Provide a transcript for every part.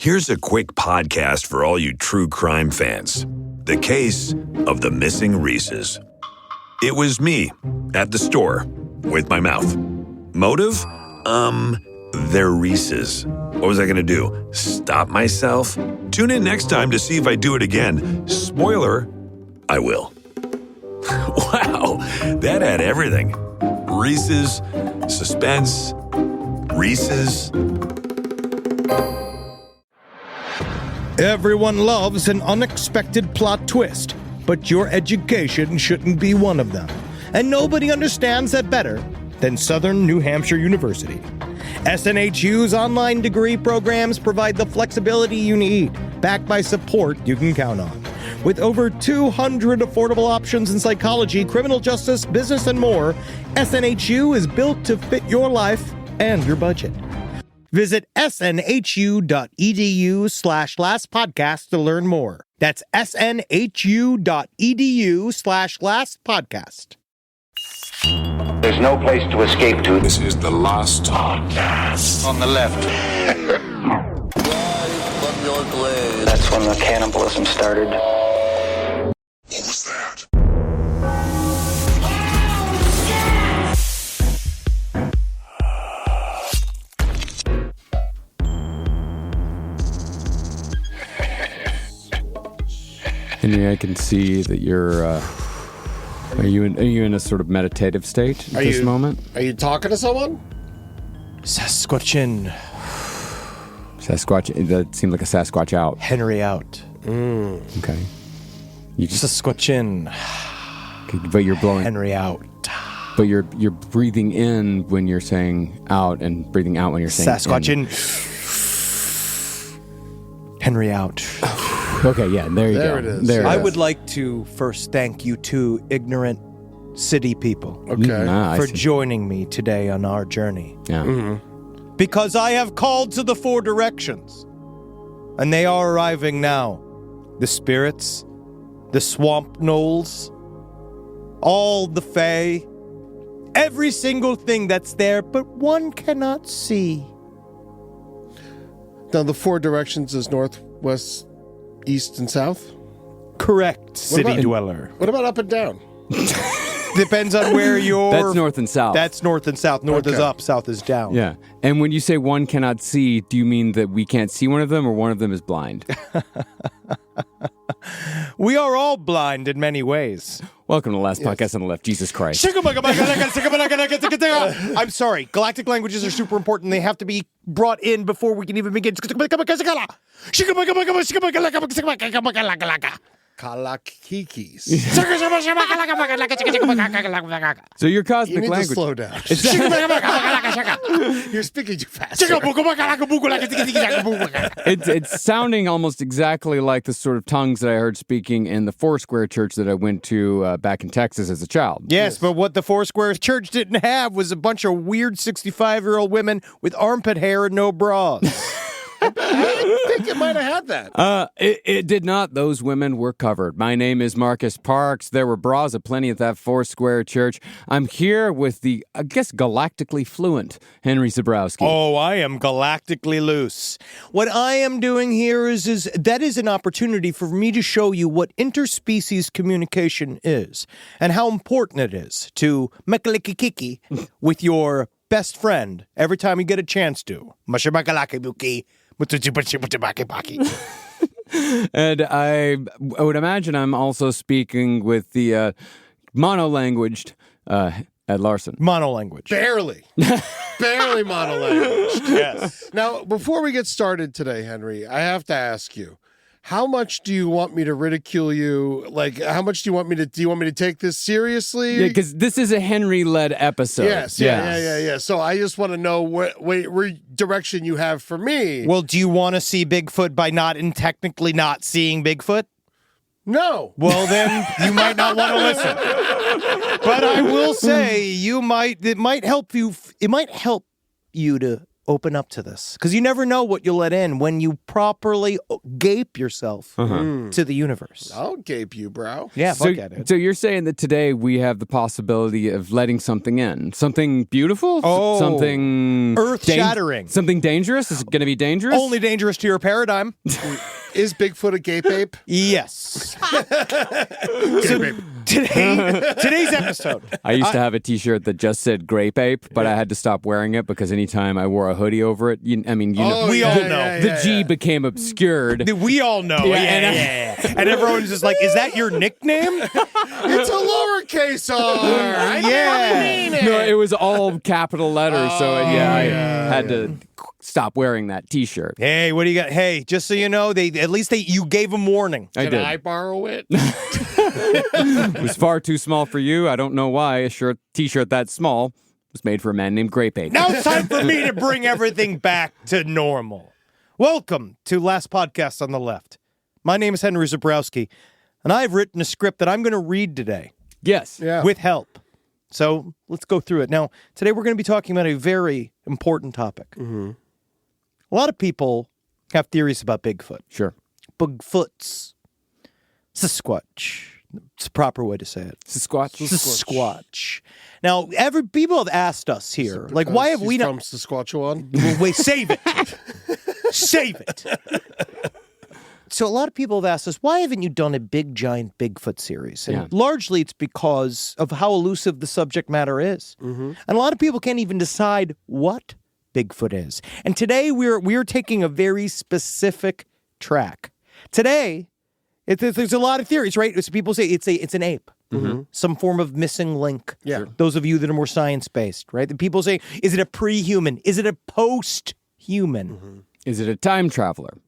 Here's a quick podcast for all you true crime fans. The case of the missing Reeses. It was me at the store with my mouth. Motive? They're Reeses. What was I going to do? Stop myself? Tune in next time to see if I do it again. Spoiler, I will. Wow, that had everything. Reeses, suspense, Reeses. Everyone loves an unexpected plot twist, but your education shouldn't be one of them. And nobody understands that better than Southern New Hampshire University. SNHU's online degree programs provide the flexibility you need, backed by support you can count on. With over 200 affordable options in psychology, criminal justice, business, and more, SNHU is built to fit your life and your budget. Visit snhu.edu/lastpodcast to learn more. That's snhu.edu/lastpodcast. There's no place to escape to. This is the last podcast. On the left. That's when the cannibalism started. What was that? Henry, I can see that you're. Are you in a sort of meditative state at this moment? Are you talking to someone? Sasquatchin. Sasquatch. That seemed like a Sasquatch out. Henry out. Okay. You just. Sasquatchin. But you're blowing. Henry out. But you're breathing in when you're saying out and breathing out when you're saying Sasquatchin. Henry out. Okay, yeah, there you go. There it is. I would like to first thank you two ignorant city people Okay. for joining me today on our journey. Yeah. Because I have called to the four directions, and they are arriving now. The spirits, the swamp gnolls, all the fae, every single thing that's there, but one cannot see. Now, the four directions is north, west, east, and south? Correct, city about- dweller. What about up and down? Depends on where you're... That's north and south. That's north and south. North is Okay. up, south is down. Yeah. And when you say one cannot see, do you mean that we can't see one of them or one of them is blind? We are all blind in many ways. Welcome to the last podcast on the left. Jesus Christ. I'm sorry. Galactic languages are super important. They have to be brought in before we can even begin. Kalakikis. So your You cosmic need to language. slow down. You're speaking too fast. It's sounding almost exactly like the sort of tongues that I heard speaking in the Foursquare church that I went to back in Texas as a child. Yes, but what the Foursquare church didn't have was a bunch of weird 65-year-old women with armpit hair and no bras. I think it might have had that. It did not. Those women were covered. My name is Marcus Parks. There were bras aplenty at that Foursquare church. I'm here with the, I guess, galactically fluent Henry Zabrowski. Oh, I am galactically loose. What I am doing here is that is an opportunity for me to show you what interspecies communication is and how important it is to mekalikikiki with your best friend every time you get a chance to. And I would imagine I'm also speaking with the mono-languaged Ed Larson. Monolanguage. Barely. Barely monolanguage. Yes. Now, before we get started today, Henry, I have to ask you, how much do you want me to ridicule you? Like, how much do you want me to take this seriously? Yeah, because this is a Henry-led episode. Yes, yeah. So I just want to know what direction you have for me. Well, do you want to see Bigfoot by technically not seeing Bigfoot? No. Well, then you might not want to listen. But I will say it might help you to open up to this. Because you never know what you'll let in when you properly gape yourself to the universe. I'll gape you, bro. Yeah, fuck at it. So you're saying that today we have the possibility of letting something in? Something beautiful? Oh. Something... Earth-shattering. Something dangerous? Is it going to be dangerous? Only dangerous to your paradigm. Is Bigfoot a gape ape? Yes. So today's episode. I used to have a T-shirt that just said "Grape Ape," but I had to stop wearing it because anytime I wore a hoodie over it, you know, we all know. The G became obscured. We all know. Yeah. And everyone's just like, is that your nickname? It's a lowercase r. I mean it. No, it was all capital letters, so I had to stop wearing that T-shirt. Hey, what do you got? Hey, just so you know, you gave them warning. Can I borrow it? It was far too small for you. I don't know why a T-shirt that small was made for a man named Grape Ape. Now it's time for me to bring everything back to normal. Welcome to Last Podcast on the Left. My name is Henry Zabrowski, and I've written a script that I'm going to read today. Yes. Yeah. With help. So let's go through it. Now, today we're going to be talking about a very important topic. Mm-hmm. A lot of people have theories about Bigfoot. Sure. Bigfoots. Sasquatch. It's a proper way to say it. Sasquatch. Now, people have asked us here, like, why have we from not... Saskatchewan? Wait, save it. Save it. So a lot of people have asked us, why haven't you done a big, giant Bigfoot series? And largely it's because of how elusive the subject matter is. Mm-hmm. And a lot of people can't even decide what Bigfoot is. And today we're taking a very specific track. Today, there's a lot of theories, right? So people say it's an ape. Mm-hmm. Some form of missing link. Yeah. Those of you that are more science-based, right? The people say, is it a pre-human? Is it a post-human? Mm-hmm. Is it a time traveler?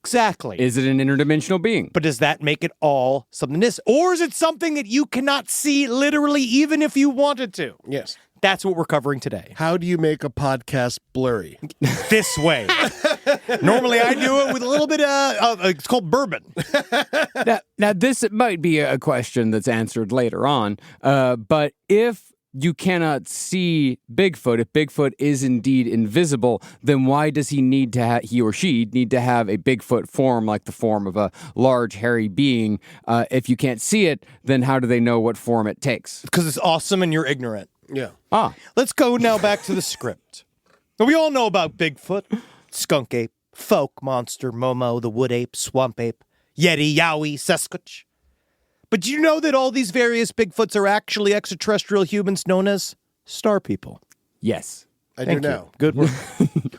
Exactly. Is it an interdimensional being? But does that make it all something this? Or is it something that you cannot see literally even if you wanted to? Yes. That's what we're covering today. How do you make a podcast blurry? This way. Normally I do it with a little bit of it's called bourbon. Now, this might be a question that's answered later on, but if you cannot see Bigfoot, if Bigfoot is indeed invisible, then why does he or she need to have a Bigfoot form like the form of a large hairy being? If you can't see it, then how do they know what form it takes? Because it's awesome and you're ignorant. Yeah. Let's go now back to the script. Now, we all know about Bigfoot, skunk ape, folk monster, Momo, the wood ape, swamp ape, Yeti, Yowie, Sasquatch. But do you know that all these various Bigfoots are actually extraterrestrial humans known as star people? Yes. I do now. Good work.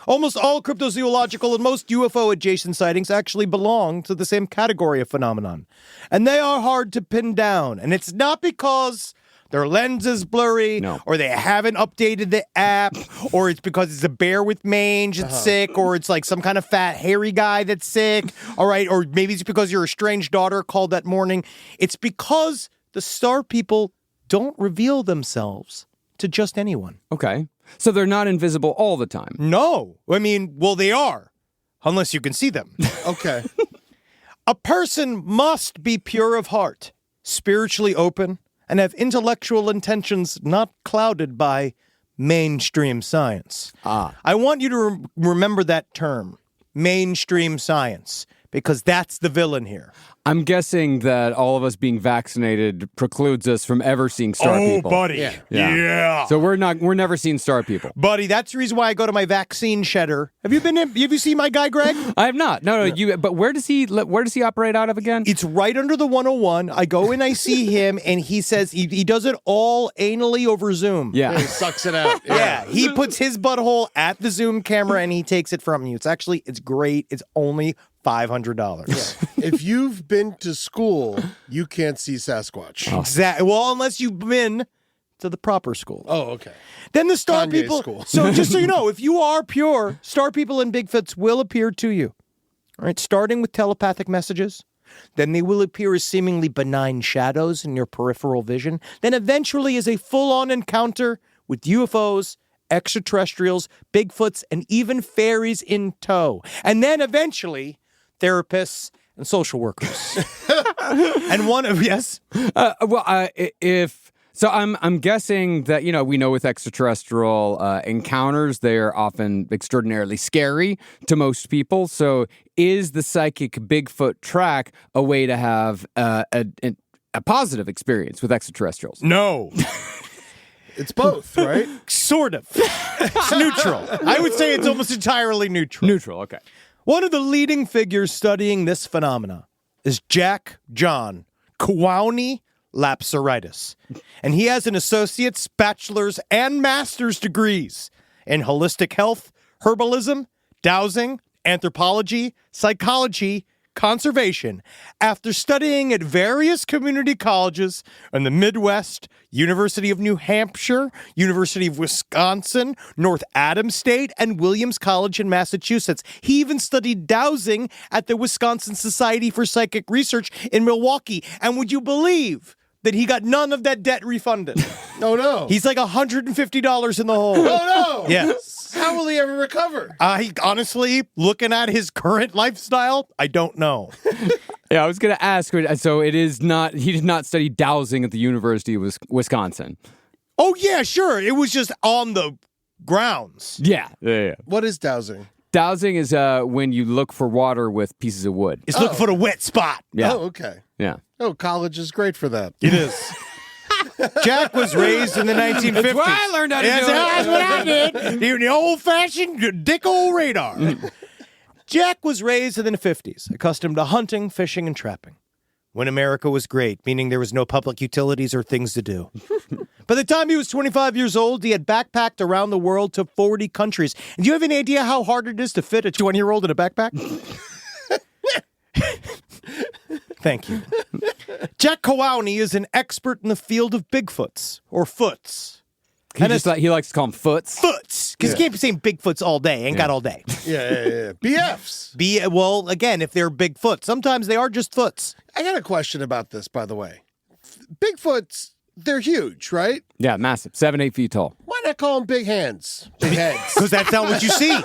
Almost all cryptozoological and most UFO-adjacent sightings actually belong to the same category of phenomenon. And they are hard to pin down. And it's not because their lens is blurry, or they haven't updated the app, or it's because it's a bear with mange that's sick, or it's like some kind of fat, hairy guy that's sick, all right? Or maybe it's because your estranged daughter called that morning. It's because the star people don't reveal themselves to just anyone. Okay. So they're not invisible all the time. No. I mean, well, they are, unless you can see them. Okay. A person must be pure of heart, spiritually open, and have intellectual intentions not clouded by mainstream science. I want you to remember that term, mainstream science, because that's the villain here. I'm guessing that all of us being vaccinated precludes us from ever seeing star people. Oh, buddy. Yeah. So we're never seeing star people. Buddy, that's the reason why I go to my vaccine shedder. Have you seen my guy, Greg? I have not. No. But where does he operate out of again? It's right under the 101. I go and I see him, and he says he does it all anally over Zoom. Yeah. He sucks it out. Yeah, he puts his butthole at the Zoom camera, and he takes it from you. It's great. It's only $500. Yeah. If you've been to school, you can't see Sasquatch. Exactly. Well, unless you've been to the proper school. Oh, okay. Then the star Kanye people. school. So just so you know, if you are pure, star people and Bigfoots will appear to you. All right, starting with telepathic messages. Then they will appear as seemingly benign shadows in your peripheral vision. Then eventually as a full-on encounter with UFOs, extraterrestrials, Bigfoots, and even fairies in tow. And then eventually therapists and social workers. And one of, yes? If So I'm guessing that, we know with extraterrestrial encounters, they're often extraordinarily scary to most people. So is the Psychic Bigfoot track a way to have a positive experience with extraterrestrials? No. It's both, right? Sort of. It's neutral. I would say it's almost entirely neutral. Neutral, okay. One of the leading figures studying this phenomena is Jack John Kowane Lapsaritis, and he has an associate's, bachelor's, and master's degrees in holistic health, herbalism, dowsing, anthropology, psychology, conservation, after studying at various community colleges in the Midwest, University of New Hampshire, University of Wisconsin, North Adams State, and Williams College in Massachusetts. He even studied dowsing at the Wisconsin Society for Psychic Research in Milwaukee. And would you believe that he got none of that debt refunded? Oh, no. He's like $150 in the hole. Oh, no. Yes. How will he ever recover? He honestly, looking at his current lifestyle, I don't know. Yeah, I was going to ask. So it is not. He did not study dowsing at the University of Wisconsin. Oh, yeah, sure. It was just on the grounds. Yeah. What is dowsing? Dowsing is when you look for water with pieces of wood. It's looking for the wet spot. Yeah. Oh, okay. Yeah. Oh, college is great for that. It is. Jack was raised in the 1950s. That's why I learned how to do it. That's what I did. The old-fashioned dick old radar. Jack was raised in the 50s, accustomed to hunting, fishing, and trapping. When America was great, meaning there was no public utilities or things to do. By the time he was 25 years old, he had backpacked around the world to 40 countries. And do you have any idea how hard it is to fit a 20-year-old in a backpack? Thank you. Jack Kowane is an expert in the field of Bigfoots, or foots. He likes to call them foots. Foots! Because you can't be saying Bigfoots all day. Ain't got all day. Yeah. BFs. Well, again, if they're Bigfoot, sometimes they are just foots. I got a question about this, by the way. Bigfoots, they're huge, right? Yeah, massive. 7-8 feet tall. Why not call them big hands? Big heads. Because that's not what you see.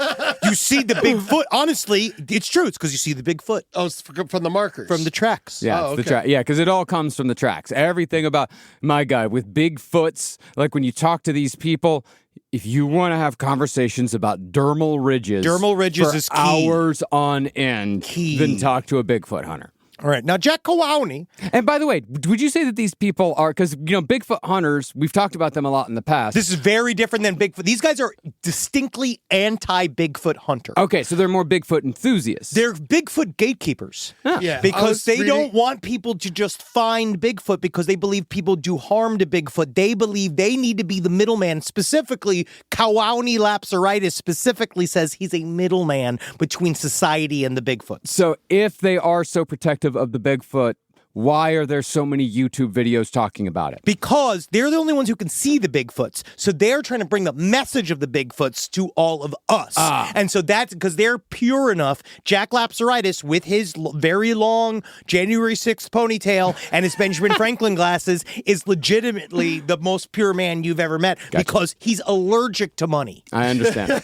You see the Bigfoot. Honestly, it's true. It's because you see the Bigfoot Oh, it's from the markers. from the tracks. Yeah, Oh, it's the okay. Yeah, because it all comes from the tracks. Everything about, my God, with Bigfoots, like when you talk to these people, if you want to have conversations about dermal ridges for is key. hours on end, then talk to a Bigfoot hunter. All right. Now, Jack Kowane. And by the way, would you say that these people are, because, Bigfoot hunters, we've talked about them a lot in the past. This is very different than Bigfoot. These guys are distinctly anti-Bigfoot hunter. Okay, so they're more Bigfoot enthusiasts. They're Bigfoot gatekeepers. Yeah, Because they don't want people to just find Bigfoot because they believe people do harm to Bigfoot. They believe they need to be the middleman. Specifically, Kowane Lapsaritis specifically says he's a middleman between society and the Bigfoot. So if they are so protective of the Bigfoot, why are there so many YouTube videos talking about it? Because they're the only ones who can see the Bigfoots. So they're trying to bring the message of the Bigfoots to all of us. And so that's because they're pure enough. Jack Lapsaritis, with his very long January 6th ponytail and his Benjamin Franklin glasses, is legitimately the most pure man you've ever met because he's allergic to money. I understand.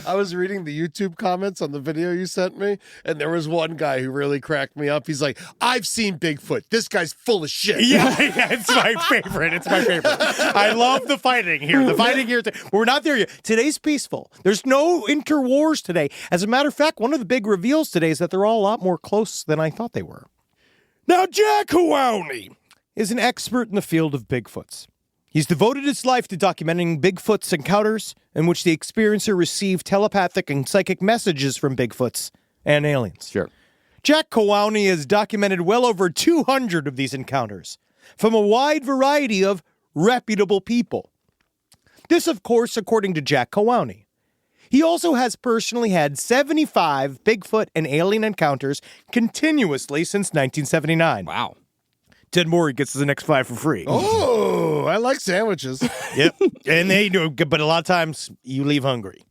I was reading the YouTube comments on the video you sent me, and there was one guy who really cracked me up. He's like, I've seen Bigfoot. This guy's full of shit. Yeah, it's my favorite. It's my favorite. I love the fighting here. The fighting here. We're not there yet. Today's peaceful. There's no interwars today. As a matter of fact, one of the big reveals today is that they're all a lot more close than I thought they were. Now, Jack Kowane is an expert in the field of Bigfoots. He's devoted his life to documenting Bigfoot's encounters in which the experiencer received telepathic and psychic messages from Bigfoots and aliens. Sure. Jack Kowane has documented well over 200 of these encounters from a wide variety of reputable people. This, of course, according to Jack Kowane. He also has personally had 75 Bigfoot and alien encounters continuously since 1979. Wow. 10 more, he gets the next 5 for free. Oh, I like sandwiches. Yep. And they do, but a lot of times you leave hungry.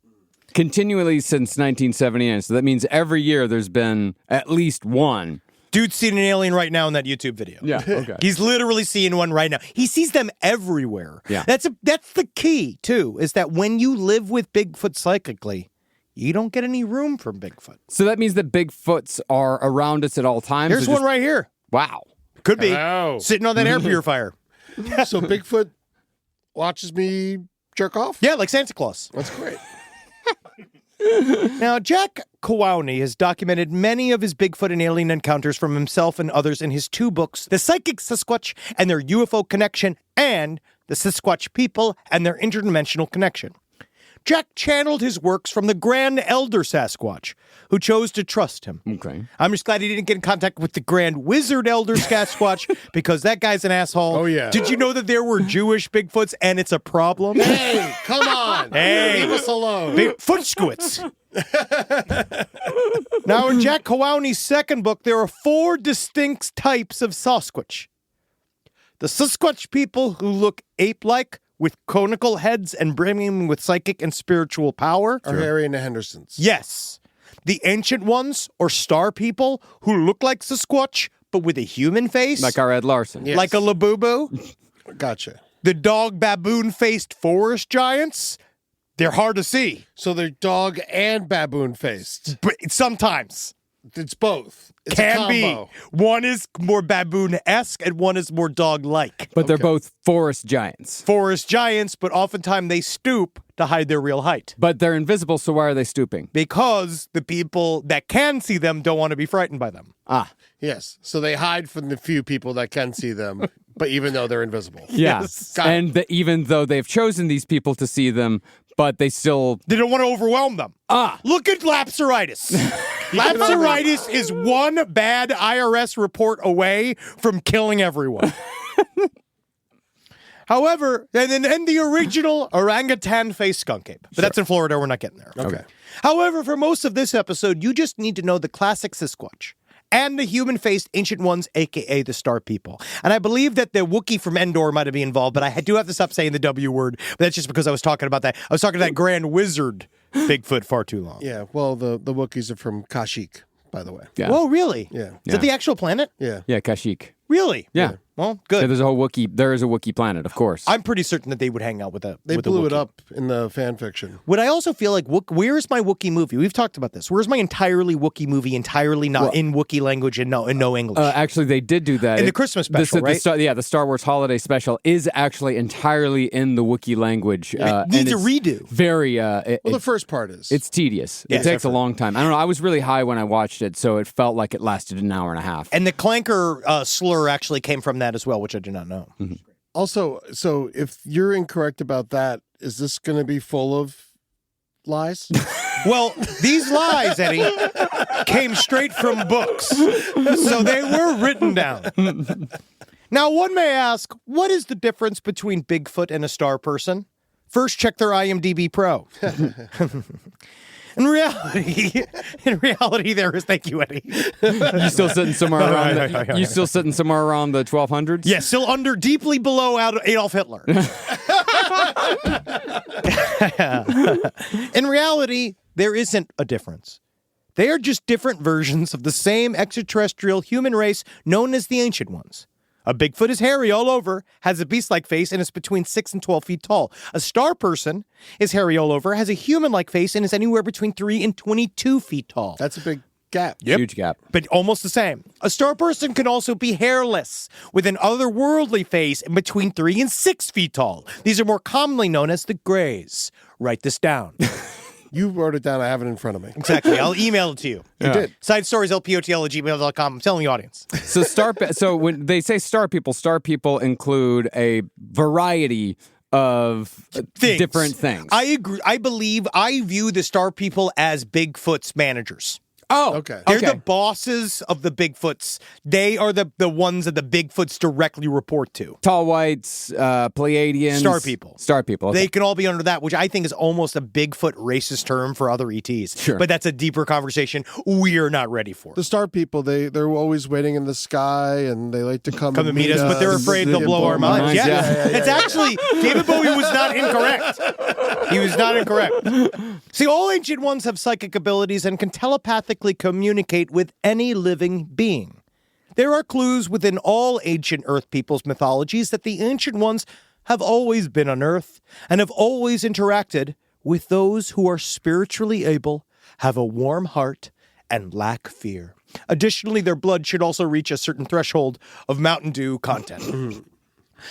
Continually since 1979. So that means every year there's been at least one. Dude's seeing an alien right now in that YouTube video. Yeah, okay. He's literally seeing one right now. He sees them everywhere. Yeah. That's the key, too, is that when you live with Bigfoot psychically, you don't get any room from Bigfoot. So that means that Bigfoots are around us at all times? Here's one right here. Wow. Could be. Hello. Sitting on that air purifier. So Bigfoot watches me jerk off? Yeah, like Santa Claus. That's great. Now, Jack Kowowney has documented many of his Bigfoot and alien encounters from himself and others in his 2 books, The Psychic Sasquatch and Their UFO Connection, and The Sasquatch People and Their Interdimensional Connection. Jack channeled his works from the Grand Elder Sasquatch, who chose to trust him. Okay. I'm just glad he didn't get in contact with the Grand Wizard Elder Sasquatch, because that guy's an asshole. Oh, yeah. Did you know that there were Jewish Bigfoots and it's a problem? Hey, come on. Hey. Leave us alone. Foot squits. Now, in Jack Kowowney's second book, there are 4 distinct types of Sasquatch. The Sasquatch people who look ape-like, with conical heads and brimming with psychic and spiritual power. Are Harry and the Hendersons. Yes. The ancient ones, or star people, who look like Sasquatch, but with a human face. Like our Ed Larson. Yes. Like a Labubu. Gotcha. The dog baboon-faced forest giants. They're hard to see. So they're dog and baboon faced. But sometimes. It's both. It's a Can be. combo. One is more baboon-esque and one is more dog-like. But they're both forest giants. Forest giants, but oftentimes they stoop to hide their real height. But they're invisible, so why are they stooping? Because the people that can see them don't want to be frightened by them. Ah. Yes. So they hide from the few people that can see them, but even though they're invisible. Yeah. Yes. Got it. And even though they've chosen these people to see them, but they still... They don't want to overwhelm them. Look at lapsaritis. Lapsaritis is one bad IRS report away from killing everyone. However, and then the original orangutan face skunk ape. But that's in Florida. We're not getting there. Okay. However, for most of this episode, you just need to know the classic Sasquatch and the human-faced ancient ones, a.k.a. the Star People. And I believe that the Wookiee from Endor might have been involved, but I do have to stop saying the W word. But that's just because I was talking about that. I was talking to that Grand Wizard Bigfoot far too long. Yeah. Well, the Wookiees are from Kashyyyk, by the way. Yeah. Whoa, really? Yeah. Is that the actual planet? Yeah. Yeah, Kashyyyk. Really? Yeah. Well, Yeah, good. there's a whole Wookiee. There is a Wookiee planet, of course. I'm pretty certain that they would hang out with a They with a blew it Wookiee. up in the fan fiction. Would I also feel like, where is my Wookiee movie? We've talked about this. Where's my entirely Wookiee movie, entirely not in Wookiee language and no English? Actually, they did do that. In the Christmas special, right? The Star Wars Holiday Special is actually entirely in the Wookiee language. it needs a it's redo. Very, Well, the first part is. it's tedious. Yeah, it takes a long time. I don't know. I was really high when I watched it, so it felt like it lasted an hour and a half. And the clanker slur actually came from that as well, which I do not know. Also, so if you're incorrect about that, is this going to be full of lies? Well, these lies, Eddie, came straight from books, so they were written down. Now, one may ask, what is the difference between Bigfoot and a star person? First, check their IMDb Pro. In reality, there is. Thank you, Eddie. You still sitting somewhere around? Yeah. You still sitting somewhere around the 1200s? Yeah, still deeply below Adolf Hitler. In reality, there isn't a difference. They are just different versions of the same extraterrestrial human race known as the Ancient Ones. A Bigfoot is hairy all over, has a beast-like face, and is between 6 and 12 feet tall. A star person is hairy all over, has a human-like face, and is anywhere between 3 and 22 feet tall. That's a big gap. Huge gap. But almost the same. A star person can also be hairless, with an otherworldly face and between 3 and 6 feet tall. These are more commonly known as the Greys. Write this down. You wrote it down. I have it in front of me. Exactly. I'll email it to you. You did. Side stories, lpotl@gmail.com. I'm telling the audience. So when they say star people include a variety of Things. different things. I agree. I view the star people as Bigfoot's managers. Oh, Okay. They're the bosses of the Bigfoots. They are the ones that the Bigfoots directly report to. Tall whites, Pleiadians. Star people. Star people. Okay. They can all be under that, which I think is almost a Bigfoot racist term for other ETs. Sure. But that's a deeper conversation we're not ready for. The star people, they're always waiting in the sky, and they like to come and meet us, but they're afraid they'll blow our minds. minds. Yeah. It's actually, David Bowie was not incorrect. He was not incorrect. See, all Ancient Ones have psychic abilities and can telepathically communicate with any living being. There are clues within all ancient Earth people's mythologies that the Ancient Ones have always been on Earth and have always interacted with those who are spiritually able, have a warm heart, and lack fear. Additionally, their blood should also reach a certain threshold of Mountain Dew content.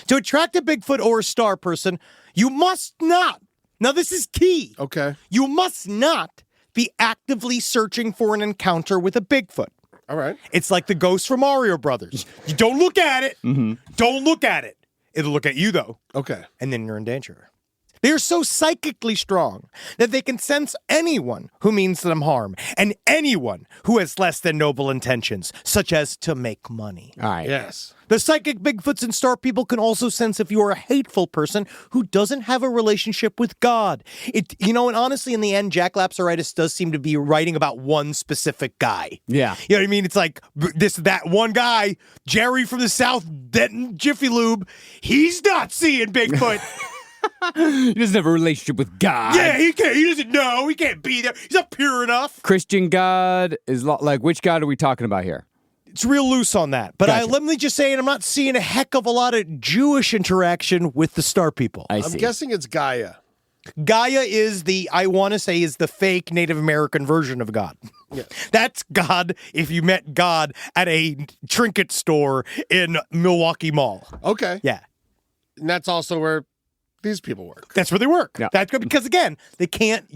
To attract a Bigfoot or a star person, you must not, now this is key, Okay. you must not be actively searching for an encounter with a Bigfoot. All right. It's like the ghost from Mario Brothers. You don't look at it. Don't look at it. It'll look at you, though. Okay. And then you're in danger. They are so psychically strong that they can sense anyone who means them harm and anyone who has less than noble intentions, such as to make money. All right. Yes. The psychic Bigfoots and star people can also sense if you are a hateful person who doesn't have a relationship with God. And honestly, in the end, Jack Lapsaritis does seem to be writing about one specific guy. Yeah. You know what I mean? It's like that one guy, Jerry from the South Denton Jiffy Lube, he's not seeing Bigfoot. He doesn't have a relationship with God. Yeah, he can't. He doesn't know. He can't be there. He's not pure enough. Christian God is like, which God are we talking about here? It's real loose on that. But Gotcha. let me just say, I'm not seeing a heck of a lot of Jewish interaction with the star people. I I'm see. guessing it's Gaia. Gaia is the fake Native American version of God. Yeah. That's God if you met God at a trinket store in Milwaukee Mall. Okay. Yeah. And that's also where these people work. That's where they work. Yeah. That's good because again, they can't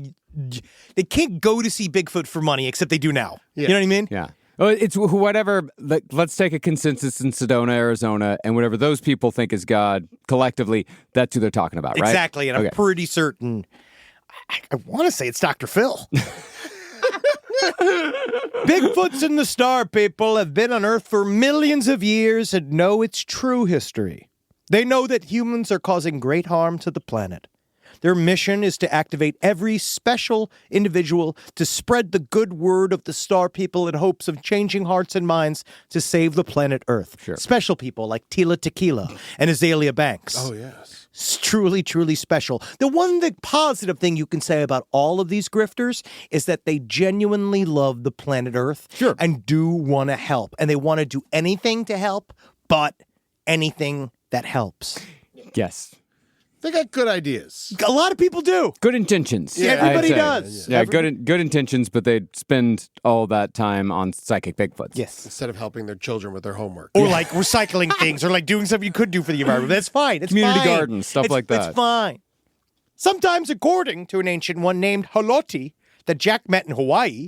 go to see Bigfoot for money, except they do now. Yeah. You know what I mean? Yeah. Well, it's whatever. Let's take a consensus in Sedona, Arizona, and whatever those people think is God collectively, that's who they're talking about, right? Exactly. And I'm pretty certain, I want to say it's Dr. Phil. Bigfoots and the star people have been on Earth for millions of years and know its true history. They know that humans are causing great harm to the planet. Their mission is to activate every special individual to spread the good word of the star people in hopes of changing hearts and minds to save the planet Earth. Sure. Special people like Tila Tequila and Azalea Banks. Oh, yes. It's truly, truly special. The positive thing you can say about all of these grifters is that they genuinely love the planet Earth and do want to help. And they want to do anything to help, but anything that helps. Yes. They got good ideas. A lot of people do. Good intentions. Yeah, everybody I'd say. does. Yeah, good intentions, but they spend all that time on psychic Bigfoots. Yes. Instead of helping their children with their homework. Or like recycling things or like doing something you could do for the environment. That's fine. It's Community fine. gardens, stuff like that. It's fine. Sometimes, according to an ancient one named Haloti that Jack met in Hawaii,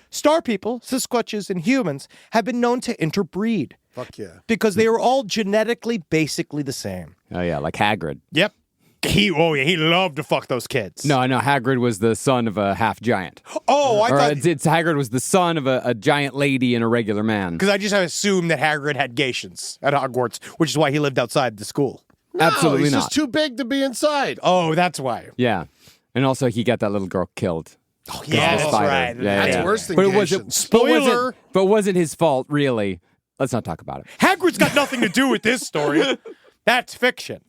star people, Sasquatches, and humans have been known to interbreed Fuck yeah. because they are all genetically basically the same. Oh, yeah, like Hagrid. Yep. He loved to fuck those kids. No, Hagrid was the son of a half giant. Oh, I Or thought... it's Hagrid was the son of a giant lady and a regular man. Because I just assumed that Hagrid had Gaetians at Hogwarts, which is why he lived outside the school. Absolutely he's not. just too big to be inside. Oh, that's why. Yeah. And also, he got that little girl killed. Oh, yeah, The that's spider. right. Yeah, That's yeah. worse than But it Gaetians. wasn't, Spoiler. But wasn't his fault, really. Let's not talk about it. Hagrid's got nothing to do with this story. That's fiction.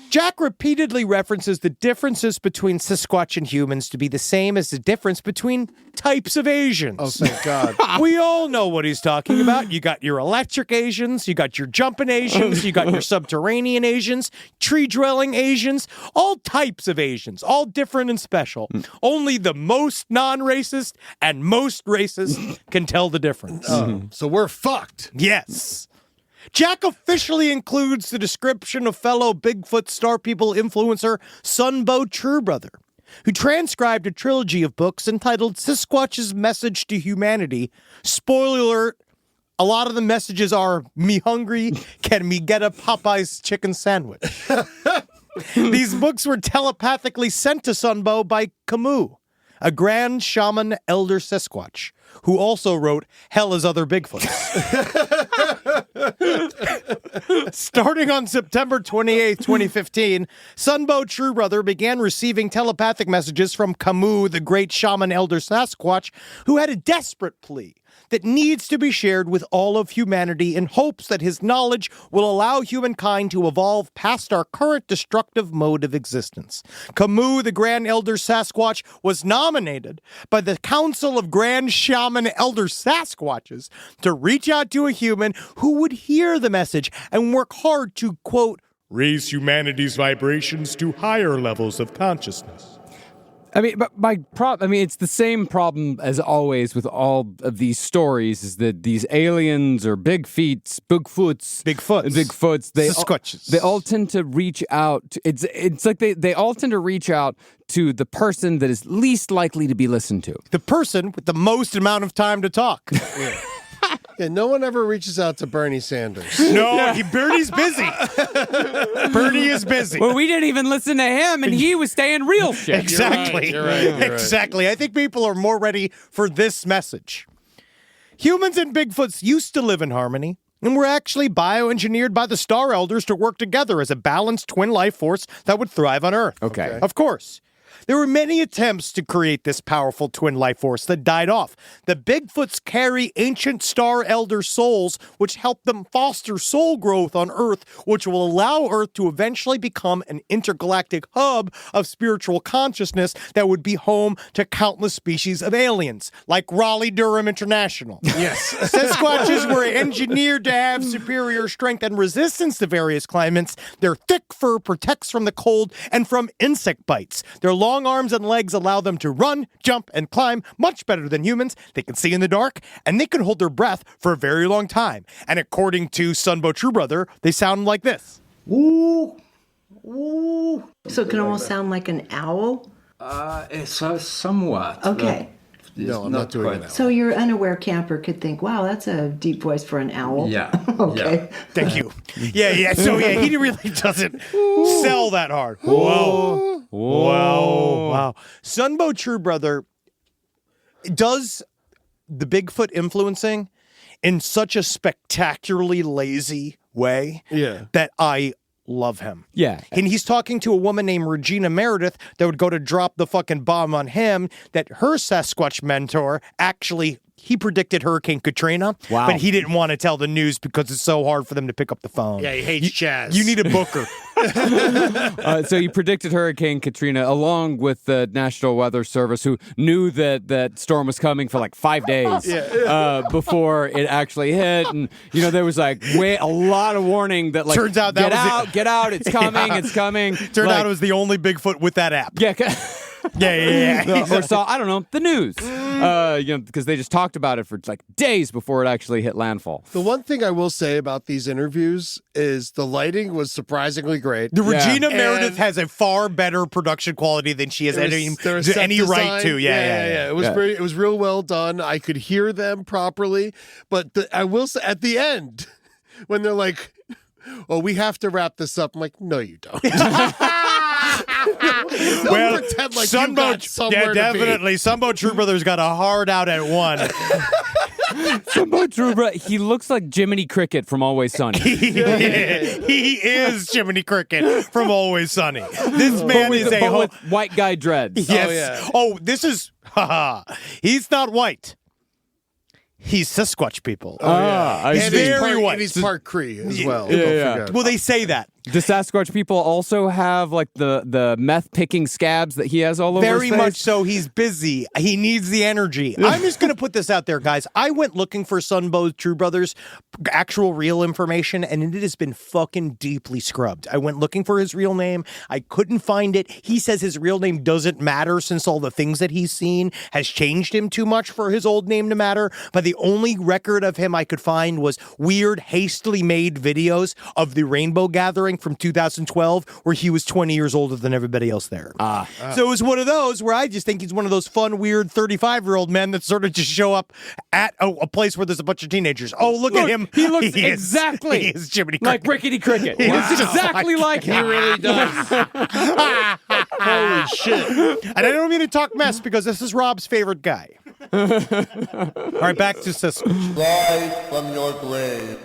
Jack repeatedly references the differences between Sasquatch and humans to be the same as the difference between types of Asians. Oh, thank God. We all know what he's talking about. You got your electric Asians, you got your jumping Asians, you got your subterranean Asians, tree-dwelling Asians, all types of Asians, all different and special. Only the most non-racist and most racist can tell the difference. So we're fucked. Yes. Jack officially includes the description of fellow Bigfoot star people influencer Sunbow Truebrother, who transcribed a trilogy of books entitled Sasquatch's Message to Humanity. Spoiler alert, a lot of the messages are, me hungry, can me get a Popeye's chicken sandwich. These books were telepathically sent to Sunbow by Camus, a grand shaman elder Sasquatch, who also wrote Hell is Other Bigfoots. Starting on September 28th, 2015, Sunbow Truebrother began receiving telepathic messages from Camus, the great shaman elder Sasquatch, who had a desperate plea that needs to be shared with all of humanity in hopes that his knowledge will allow humankind to evolve past our current destructive mode of existence. Camus, the Grand Elder Sasquatch, was nominated by the Council of Grand Shaman Elder Sasquatches to reach out to a human who would hear the message and work hard to, quote, raise humanity's vibrations to higher levels of consciousness. I mean, but it's the same problem as always with all of these stories, is that these aliens or Bigfoots, Sasquatches. they all tend to reach out. It's like they all tend to reach out to the person that is least likely to be listened to. The person with the most amount of time to talk. Yeah, no one ever reaches out to Bernie Sanders. No, Bernie's busy. Bernie is busy. Well, we didn't even listen to him, and he was saying real shit. Exactly. You're right. Exactly. I think people are more ready for this message. Humans and Bigfoots used to live in harmony, and were actually bioengineered by the Star Elders to work together as a balanced twin life force that would thrive on Earth. Okay. Of course. There were many attempts to create this powerful twin life force that died off. The Bigfoots carry ancient Star Elder souls, which help them foster soul growth on Earth, which will allow Earth to eventually become an intergalactic hub of spiritual consciousness that would be home to countless species of aliens, like Raleigh-Durham International. Yes. Sasquatches were engineered to have superior strength and resistance to various climates. Their thick fur protects from the cold and from insect bites. Their long arms and legs allow them to run, jump, and climb much better than humans. They can see in the dark, and they can hold their breath for a very long time. And according to Sunbow True Brother, they sound like this. Ooh. Ooh. So it can almost sound like an owl? It's somewhat. Okay. No, I'm not doing that. So your unaware camper could think, wow, that's a deep voice for an owl. Yeah. Okay. Thank you. Yeah. So, he really doesn't sell that hard. Whoa. Wow. Sunbow True Brother does the Bigfoot influencing in such a spectacularly lazy way that I love him. Yeah. And he's talking to a woman named Regina Meredith that would go to drop the fucking bomb on him, that her Sasquatch mentor actually, he predicted Hurricane Katrina. Wow. But he didn't want to tell the news because it's so hard for them to pick up the phone. Yeah, he hates jazz. You need a booker. So you predicted Hurricane Katrina along with the National Weather Service, who knew that storm was coming for like 5 days before it actually hit. And, there was like a lot of warning that like, Turns out that get out, it's coming, it's coming. Turned out it was the only Bigfoot with that app. Yeah. Yeah. Or saw, I don't know, the news. Because they just talked about it for like days before it actually hit landfall. The one thing I will say about these interviews is the lighting was surprisingly great. The Regina And Meredith has a far better production quality than she has any right to. Yeah. It was it was real well done. I could hear them properly, but I will say at the end when they're like, "Oh, we have to wrap this up," I'm like, "No, you don't." Well, pretend like you got somewhere definitely. Sunbow True Brother's got a hard out at one. Sunbow True Brother, he looks like Jiminy Cricket from Always Sunny. He is Jiminy Cricket from Always Sunny. This man is with white guy dreads. Yes. This is. He's not white. He's Sasquatch people. I And see. he's part Cree as well. Yeah. Well, they say that. Do Sasquatch people also have like the meth picking scabs that he has all over Very his face? much so. He's busy. He needs the energy. I'm just going to put this out there, guys. I went looking for Sunbow True Brothers' actual real information, and it has been fucking deeply scrubbed. I went looking for his real name. I couldn't find it. He says his real name doesn't matter since all the things that he's seen has changed him too much for his old name to matter. But the only record of him I could find was weird, hastily made videos of the Rainbow Gathering from 2012 where he was 20 years older than everybody else there. So it was one of those where I just think he's one of those fun, weird 35-year-old men that sort of just show up at a place where there's a bunch of teenagers. Oh, look at him. He looks exactly he is Jiminy like Cricket. Rickety Cricket. He looks exactly like him. He really does. Holy shit. And I don't mean to talk mess because this is Rob's favorite guy. All right, back to Sasquatch. Rise from your grave.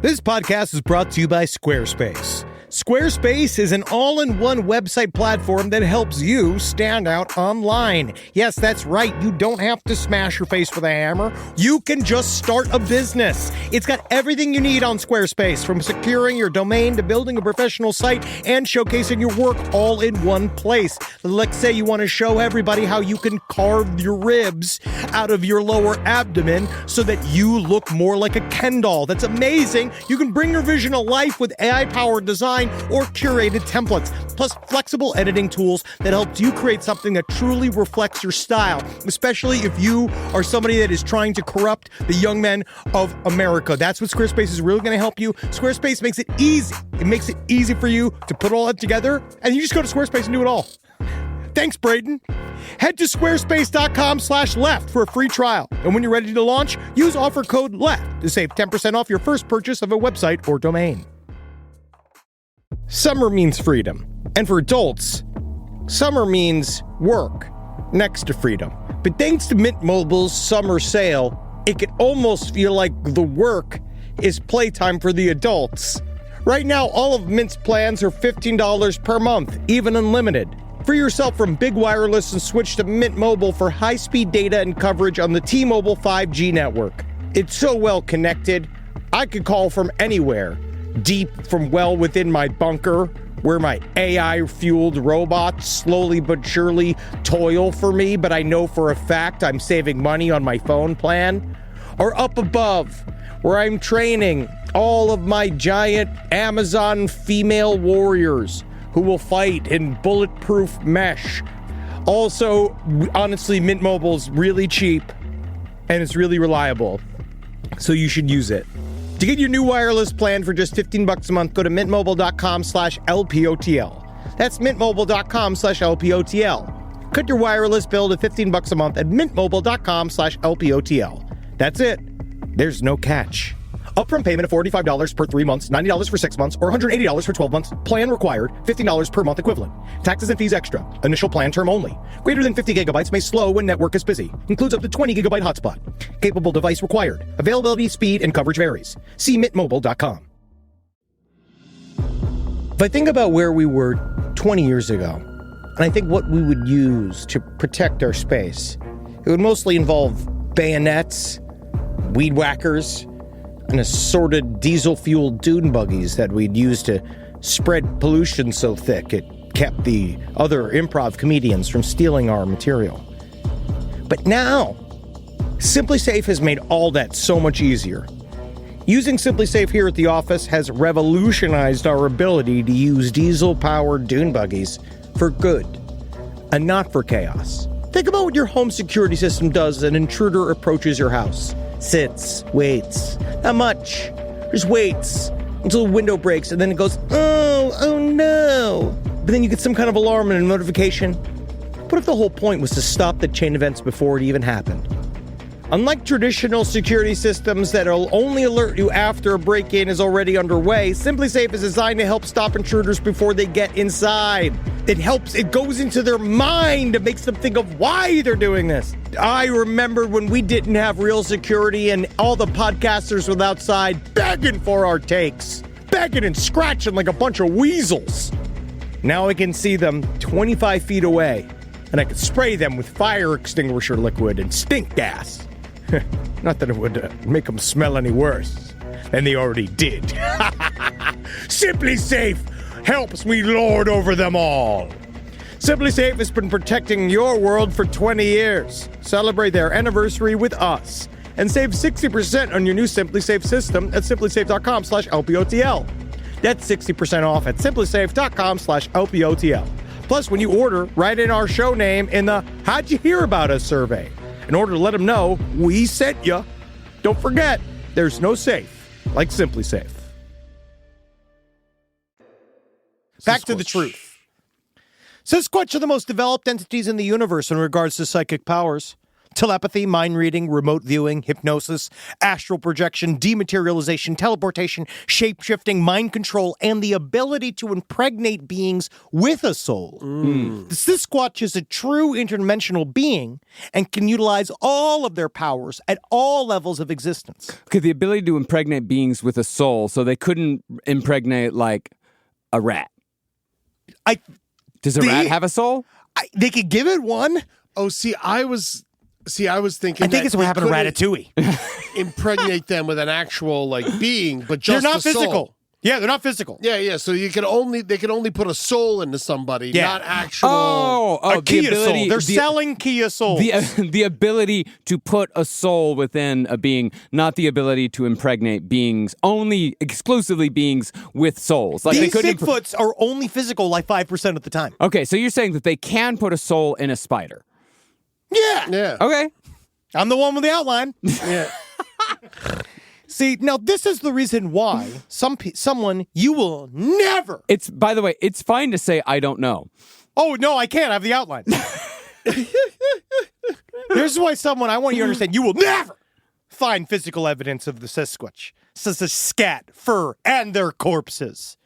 This podcast is brought to you by Squarespace. Squarespace is an all-in-one website platform that helps you stand out online. Yes, that's right. You don't have to smash your face with a hammer. You can just start a business. It's got everything you need on Squarespace, from securing your domain to building a professional site and showcasing your work all in one place. Let's say you want to show everybody how you can carve your ribs out of your lower abdomen so that you look more like a Ken doll. That's amazing. You can bring your vision to life with AI-powered design design or curated templates, plus flexible editing tools that helps you create something that truly reflects your style, especially if you are somebody that is trying to corrupt the young men of America. That's what Squarespace is really going to help you. Squarespace makes it easy. It makes it easy for you to put all that together, and you just go to Squarespace and do it all. Thanks, Braden. Head to squarespace.com/left for a free trial. And when you're ready to launch, use offer code LEFT to save 10% off your first purchase of a website or domain. Summer means freedom. And for adults, summer means work next to freedom. But thanks to Mint Mobile's summer sale, it can almost feel like the work is playtime for the adults. Right now, all of Mint's plans are $15 per month, even unlimited. Free yourself from big wireless and switch to Mint Mobile for high-speed data and coverage on the T-Mobile 5G network. It's so well connected, I could call from anywhere, deep from well within my bunker, where my AI-fueled robots slowly but surely toil for me, but I know for a fact I'm saving money on my phone plan, or up above, where I'm training all of my giant Amazon female warriors who will fight in bulletproof mesh. Also, honestly, Mint Mobile's really cheap and it's really reliable, so you should use it. To get your new wireless plan for just $15 a month, go to mintmobile.com/LPOTL. That's mintmobile.com/LPOTL. Cut your wireless bill to $15 a month at mintmobile.com/LPOTL. That's it. There's no catch. Upfront payment of $45 per 3 months, $90 for 6 months, or $180 for 12 months. Plan required, $15 per month equivalent. Taxes and fees extra. Initial plan term only. Greater than 50 gigabytes may slow when network is busy. Includes up to 20 gigabyte hotspot. Capable device required. Availability, speed, and coverage varies. See mintmobile.com. If I think about where we were 20 years ago, and I think what we would use to protect our space, it would mostly involve bayonets, weed whackers, and assorted diesel-fueled dune buggies that we'd use to spread pollution so thick it kept the other improv comedians from stealing our material. But now, SimpliSafe has made all that so much easier. Using SimpliSafe here at the office has revolutionized our ability to use diesel-powered dune buggies for good, and not for chaos. Think about what your home security system does as an intruder approaches your house. Sits, waits, not much, just waits until the window breaks and then it goes, oh no. But then you get some kind of alarm and a notification. What if the whole point was to stop the chain events before it even happened? Unlike traditional security systems that'll only alert you after a break-in is already underway, SimpliSafe is designed to help stop intruders before they get inside. It goes into their mind and makes them think of why they're doing this. I remember when we didn't have real security and all the podcasters were outside begging for our takes, begging and scratching like a bunch of weasels. Now I can see them 25 feet away, and I can spray them with fire extinguisher liquid and stink gas. Not that it would make them smell any worse than they already did. SimpliSafe helps me lord over them all. SimpliSafe has been protecting your world for 20 years. Celebrate their anniversary with us and save 60% on your new SimpliSafe system at simplisafe.com/LPOTL. That's 60% off at simplisafe.com/LPOTL. Plus, when you order, write in our show name in the How'd You Hear About Us survey in order to let them know we sent you. Don't forget, there's no safe like SimpliSafe. Back to the truth. Sasquatch are the most developed entities in the universe in regards to psychic powers. Telepathy, mind reading, remote viewing, hypnosis, astral projection, dematerialization, teleportation, shape-shifting, mind control, and the ability to impregnate beings with a soul. The Sasquatch is a true interdimensional being and can utilize all of their powers at all levels of existence. Okay, the ability to impregnate beings with a soul, so they couldn't impregnate, like, a rat. Does a rat have a soul? They could give it one. Oh, I was thinking. I think it's what happened to Ratatouille. Impregnate them with an actual being, but just they're not the physical. soul. Yeah, they're not physical. Yeah. So they can only put a soul into somebody, not actual. A Kia soul. They're selling Kia souls. The ability to put a soul within a being, not the ability to impregnate beings, only exclusively beings with souls. Like These Bigfoots are only physical like 5% of the time. Okay, so you're saying that they can put a soul in a spider. Yeah. Okay. I'm the one with the outline. Yeah. See, now this is the reason why someone you will never. By the way, it's fine to say I don't know. Oh no, I can't. I have the outline. Here's why I want you to understand. You will never find physical evidence of the Sasquatch, scat, fur, and their corpses.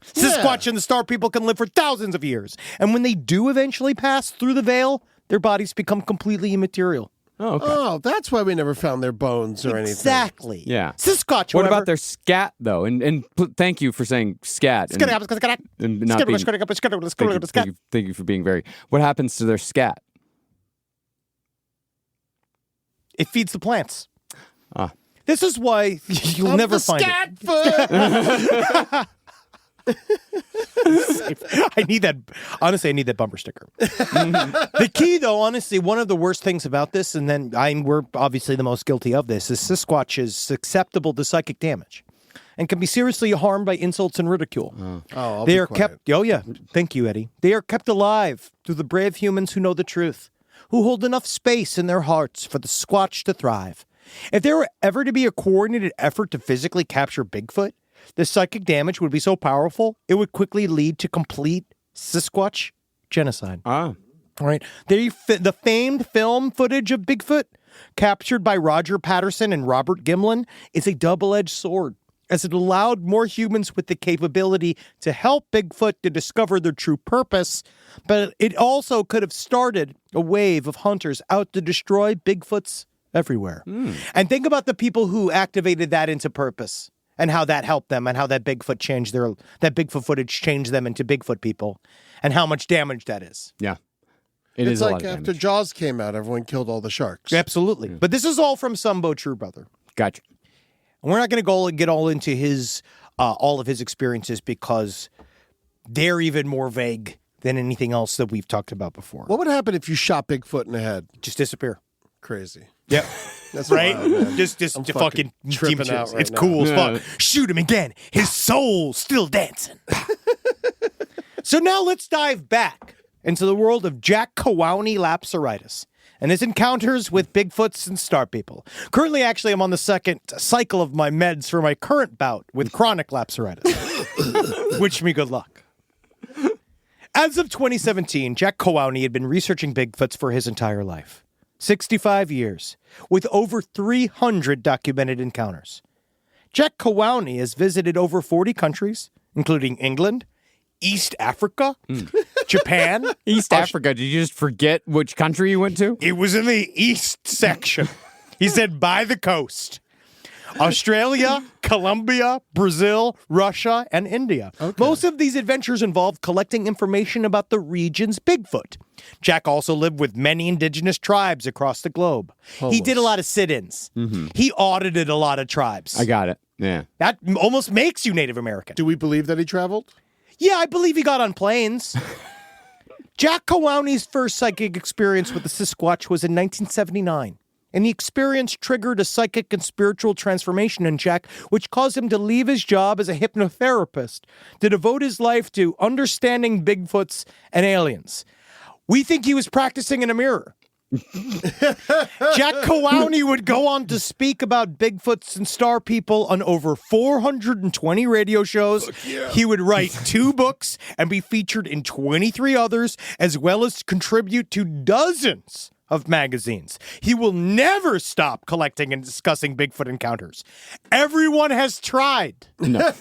Sasquatch and the Star People can live for thousands of years, and when they do eventually pass through the veil, their bodies become completely immaterial. Oh, okay. Oh, that's why we never found their bones or anything. Exactly. Yeah. Sasquatch. What however, about their scat, though? And thank you for saying scat. And not being, thank you for being very... What happens to their scat? It feeds the plants. This is why you'll never find it. I need that. Honestly, I need that bumper sticker. The key, though, honestly, one of the worst things about this, and then we're obviously the most guilty of this, is Sasquatch is susceptible to psychic damage and can be seriously harmed by insults and ridicule. They are kept. Oh yeah, thank you, Eddie. They are kept alive through the brave humans who know the truth, who hold enough space in their hearts for the Squatch to thrive. If there were ever to be a coordinated effort to physically capture Bigfoot, the psychic damage would be so powerful, it would quickly lead to complete Sasquatch genocide. Right? The famed film footage of Bigfoot, captured by Roger Patterson and Robert Gimlin, is a double-edged sword, as it allowed more humans with the capability to help Bigfoot to discover their true purpose, but it also could have started a wave of hunters out to destroy Bigfoots everywhere. And think about the people who activated that into purpose. And how that helped them, and how that Bigfoot footage changed them into Bigfoot people, and how much damage that is. Yeah. It's like after Jaws came out, everyone killed all the sharks. Absolutely. But this is all from Sumbo True Brother. Gotcha. And we're not going to get all into his all of his experiences because they're even more vague than anything else that we've talked about before. What would happen if you shot Bigfoot in the head? Just disappear. Crazy. Yep. That's right? wild, man. Just I'm fucking tripping out right It's now. cool as fuck. Shoot him again. His soul's still dancing. So now let's dive back into the world of Jack Cowowney lapsaritis and his encounters with Bigfoots and Star People. Currently, actually, I'm on the second cycle of my meds for my current bout with chronic lapsaritis. Wish me good luck. As of 2017, Jack Cowowney had been researching Bigfoots for his entire life. 65 years, with over 300 documented encounters. Jack Cowowney has visited over 40 countries, including England, East Africa, Japan. East Africa, did you just forget which country you went to? It was in the East section. He said by the coast. Australia, Colombia, Brazil, Russia, and India. Okay. Most of these adventures involved collecting information about the region's Bigfoot. Jack also lived with many indigenous tribes across the globe. He did a lot of sit-ins. Mm-hmm. He audited a lot of tribes. I got it. Yeah. That almost makes you Native American. Do we believe that he traveled? Yeah, I believe he got on planes. Jack Cowowney's first psychic experience with the Sasquatch was in 1979. And the experience triggered a psychic and spiritual transformation in Jack, which caused him to leave his job as a hypnotherapist to devote his life to understanding Bigfoots and aliens. We think he was practicing in a mirror. Jack Cowowney would go on to speak about Bigfoots and Star People on over 420 radio shows. Yeah. He would write 2 books and be featured in 23 others, as well as contribute to dozens of magazines. He will never stop collecting and discussing Bigfoot encounters. Everyone has tried. No.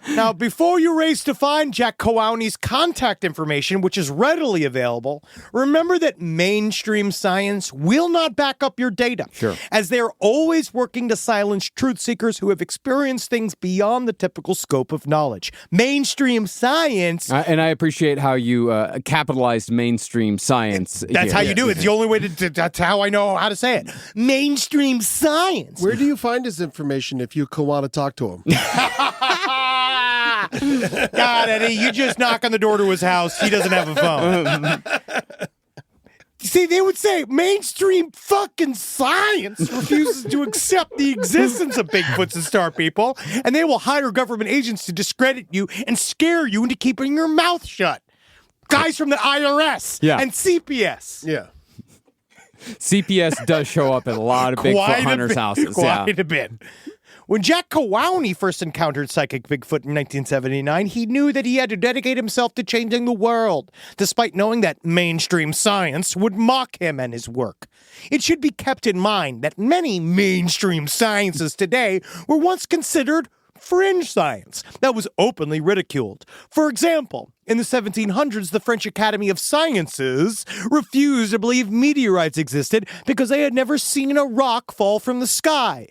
Now, before you race to find Jack Kowani's contact information, which is readily available, remember that mainstream science will not back up your data. Sure. As they're always working to silence truth seekers who have experienced things beyond the typical scope of knowledge. Mainstream science... And I appreciate how you capitalized mainstream science. That's here. how you do it. It's the only way to... That's how I know how to say it. Mainstream science. Where do you find his information if you want to talk to him? God, Eddie, you just knock on the door to his house. He doesn't have a phone. See, they would say mainstream fucking science refuses to accept the existence of Bigfoots and star people, and they will hire government agents to discredit you and scare you into keeping your mouth shut. Guys from the IRS and CPS. Yeah. CPS does show up at a lot of Bigfoot hunters' houses. Quite a bit. When Jack Kowani first encountered Psychic Bigfoot in 1979, he knew that he had to dedicate himself to changing the world, despite knowing that mainstream science would mock him and his work. It should be kept in mind that many mainstream sciences today were once considered fringe science that was openly ridiculed. For example, in the 1700s, the French Academy of Sciences refused to believe meteorites existed because they had never seen a rock fall from the sky.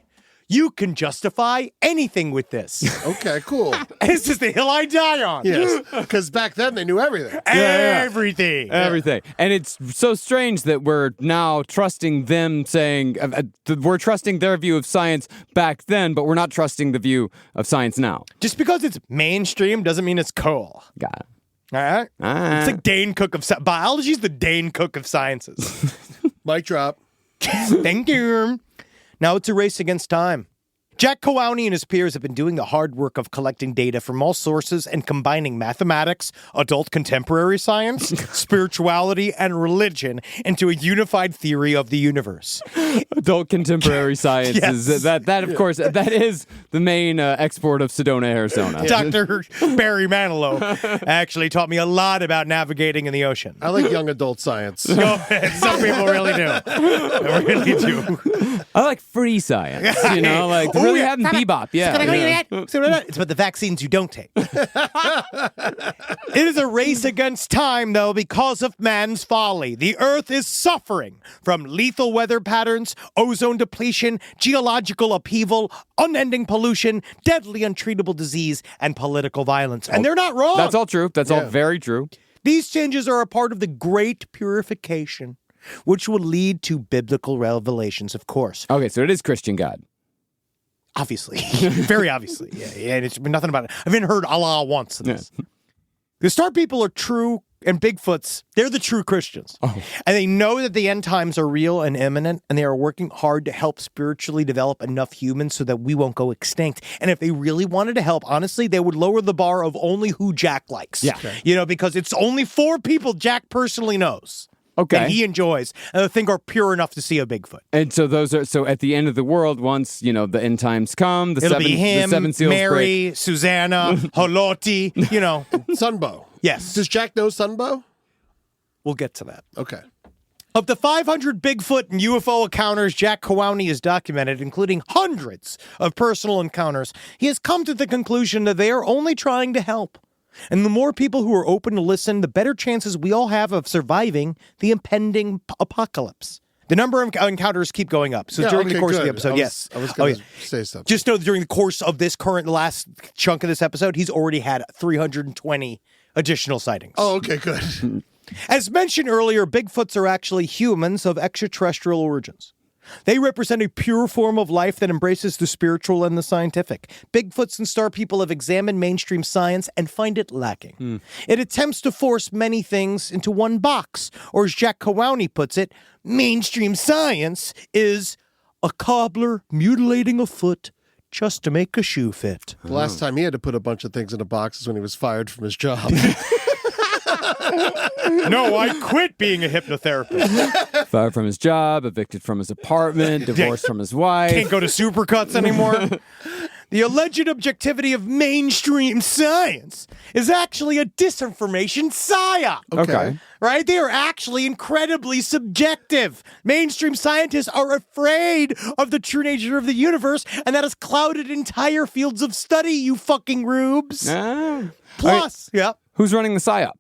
You can justify anything with this. Okay, cool. This is the hill I die on. Yes, because back then they knew everything. Everything. Everything. And it's so strange that we're now trusting them saying, we're trusting their view of science back then, but we're not trusting the view of science now. Just because it's mainstream doesn't mean it's cool. Got it. All right? It's like Dane Cook of biology's the Dane Cook of sciences. Mic drop. Thank you. Now it's a race against time. Jack Kowani and his peers have been doing the hard work of collecting data from all sources and combining mathematics, adult contemporary science, spirituality, and religion into a unified theory of the universe. Adult contemporary science is that of course, that is the main export of Sedona, Arizona. Dr. Barry Manilow actually taught me a lot about navigating in the ocean. I like young adult science. Some people really do. They really do. I like free science, you know, like really having bebop. Yeah. It's about the vaccines you don't take. It is a race against time, though, because of man's folly. The Earth is suffering from lethal weather patterns, ozone depletion, geological upheaval, unending pollution, deadly untreatable disease, and political violence. And they're not wrong. That's all true. That's all very true. These changes are a part of the great purification, which will lead to biblical revelations, of course. Okay, so it is Christian God. Obviously. Very obviously. Yeah, and it's been nothing about it. I haven't heard Allah once in this. The star people are true, and Bigfoots, they're the true Christians. And they know that the end times are real and imminent, and they are working hard to help spiritually develop enough humans so that we won't go extinct. And if they really wanted to help, honestly, they would lower the bar of only who Jack likes. Yeah. Okay. You know, because it's only 4 people Jack personally knows. Okay. That he enjoys, and I think are pure enough to see a Bigfoot. And so those are, so at the end of the world, once, you know, the end times come, It'll be him, the 7 seals Mary, break. Susanna, Holoti, you know. Sunbow. Yes. Does Jack know Sunbow? We'll get to that. Okay. Of the 500 Bigfoot and UFO encounters Jack Kowani has documented, including hundreds of personal encounters, he has come to the conclusion that they are only trying to help. And the more people who are open to listen, the better chances we all have of surviving the impending apocalypse. The number of encounters keep going up. So during the course of the episode, I was going to say something. Just know that during the course of this last chunk of this episode, he's already had 320 additional sightings. Oh, okay, good. As mentioned earlier, Bigfoots are actually humans of extraterrestrial origins. They represent a pure form of life that embraces the spiritual and the scientific. Bigfoots and star people have examined mainstream science and find it lacking. It attempts to force many things into one box, or as Jack Kowani puts it, mainstream science is a cobbler mutilating a foot just to make a shoe fit. The last time he had to put a bunch of things in a box is when he was fired from his job. No, I quit being a hypnotherapist. Fired from his job, evicted from his apartment, divorced from his wife. Can't go to Supercuts anymore. The alleged objectivity of mainstream science is actually a disinformation psyop. Okay. Right? They are actually incredibly subjective. Mainstream scientists are afraid of the true nature of the universe, and that has clouded entire fields of study, you fucking rubes. Plus, yeah. Who's running the psyop?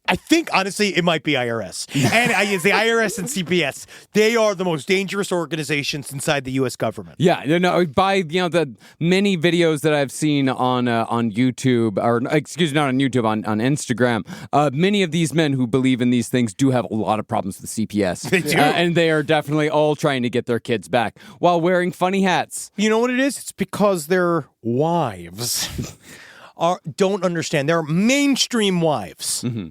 I think, honestly, it might be IRS. And it's the IRS and CPS. They are the most dangerous organizations inside the U.S. government. Yeah, by the many videos that I've seen on YouTube, or excuse me, not on YouTube, on Instagram, many of these men who believe in these things do have a lot of problems with CPS. They do. And they are definitely all trying to get their kids back while wearing funny hats. You know what it is? It's because their wives don't understand. They're mainstream wives. Mm-hmm.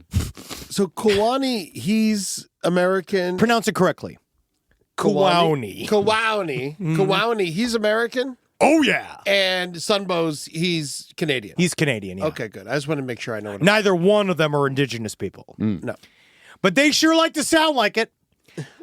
So Kawani, he's American. Pronounce it correctly. Kawani. Kawani, he's American. Oh, yeah. And Sunbows, he's Canadian. He's Canadian, yeah. Okay, good. I just want to make sure I know what Neither one of them are indigenous people. No. But they sure like to sound like it.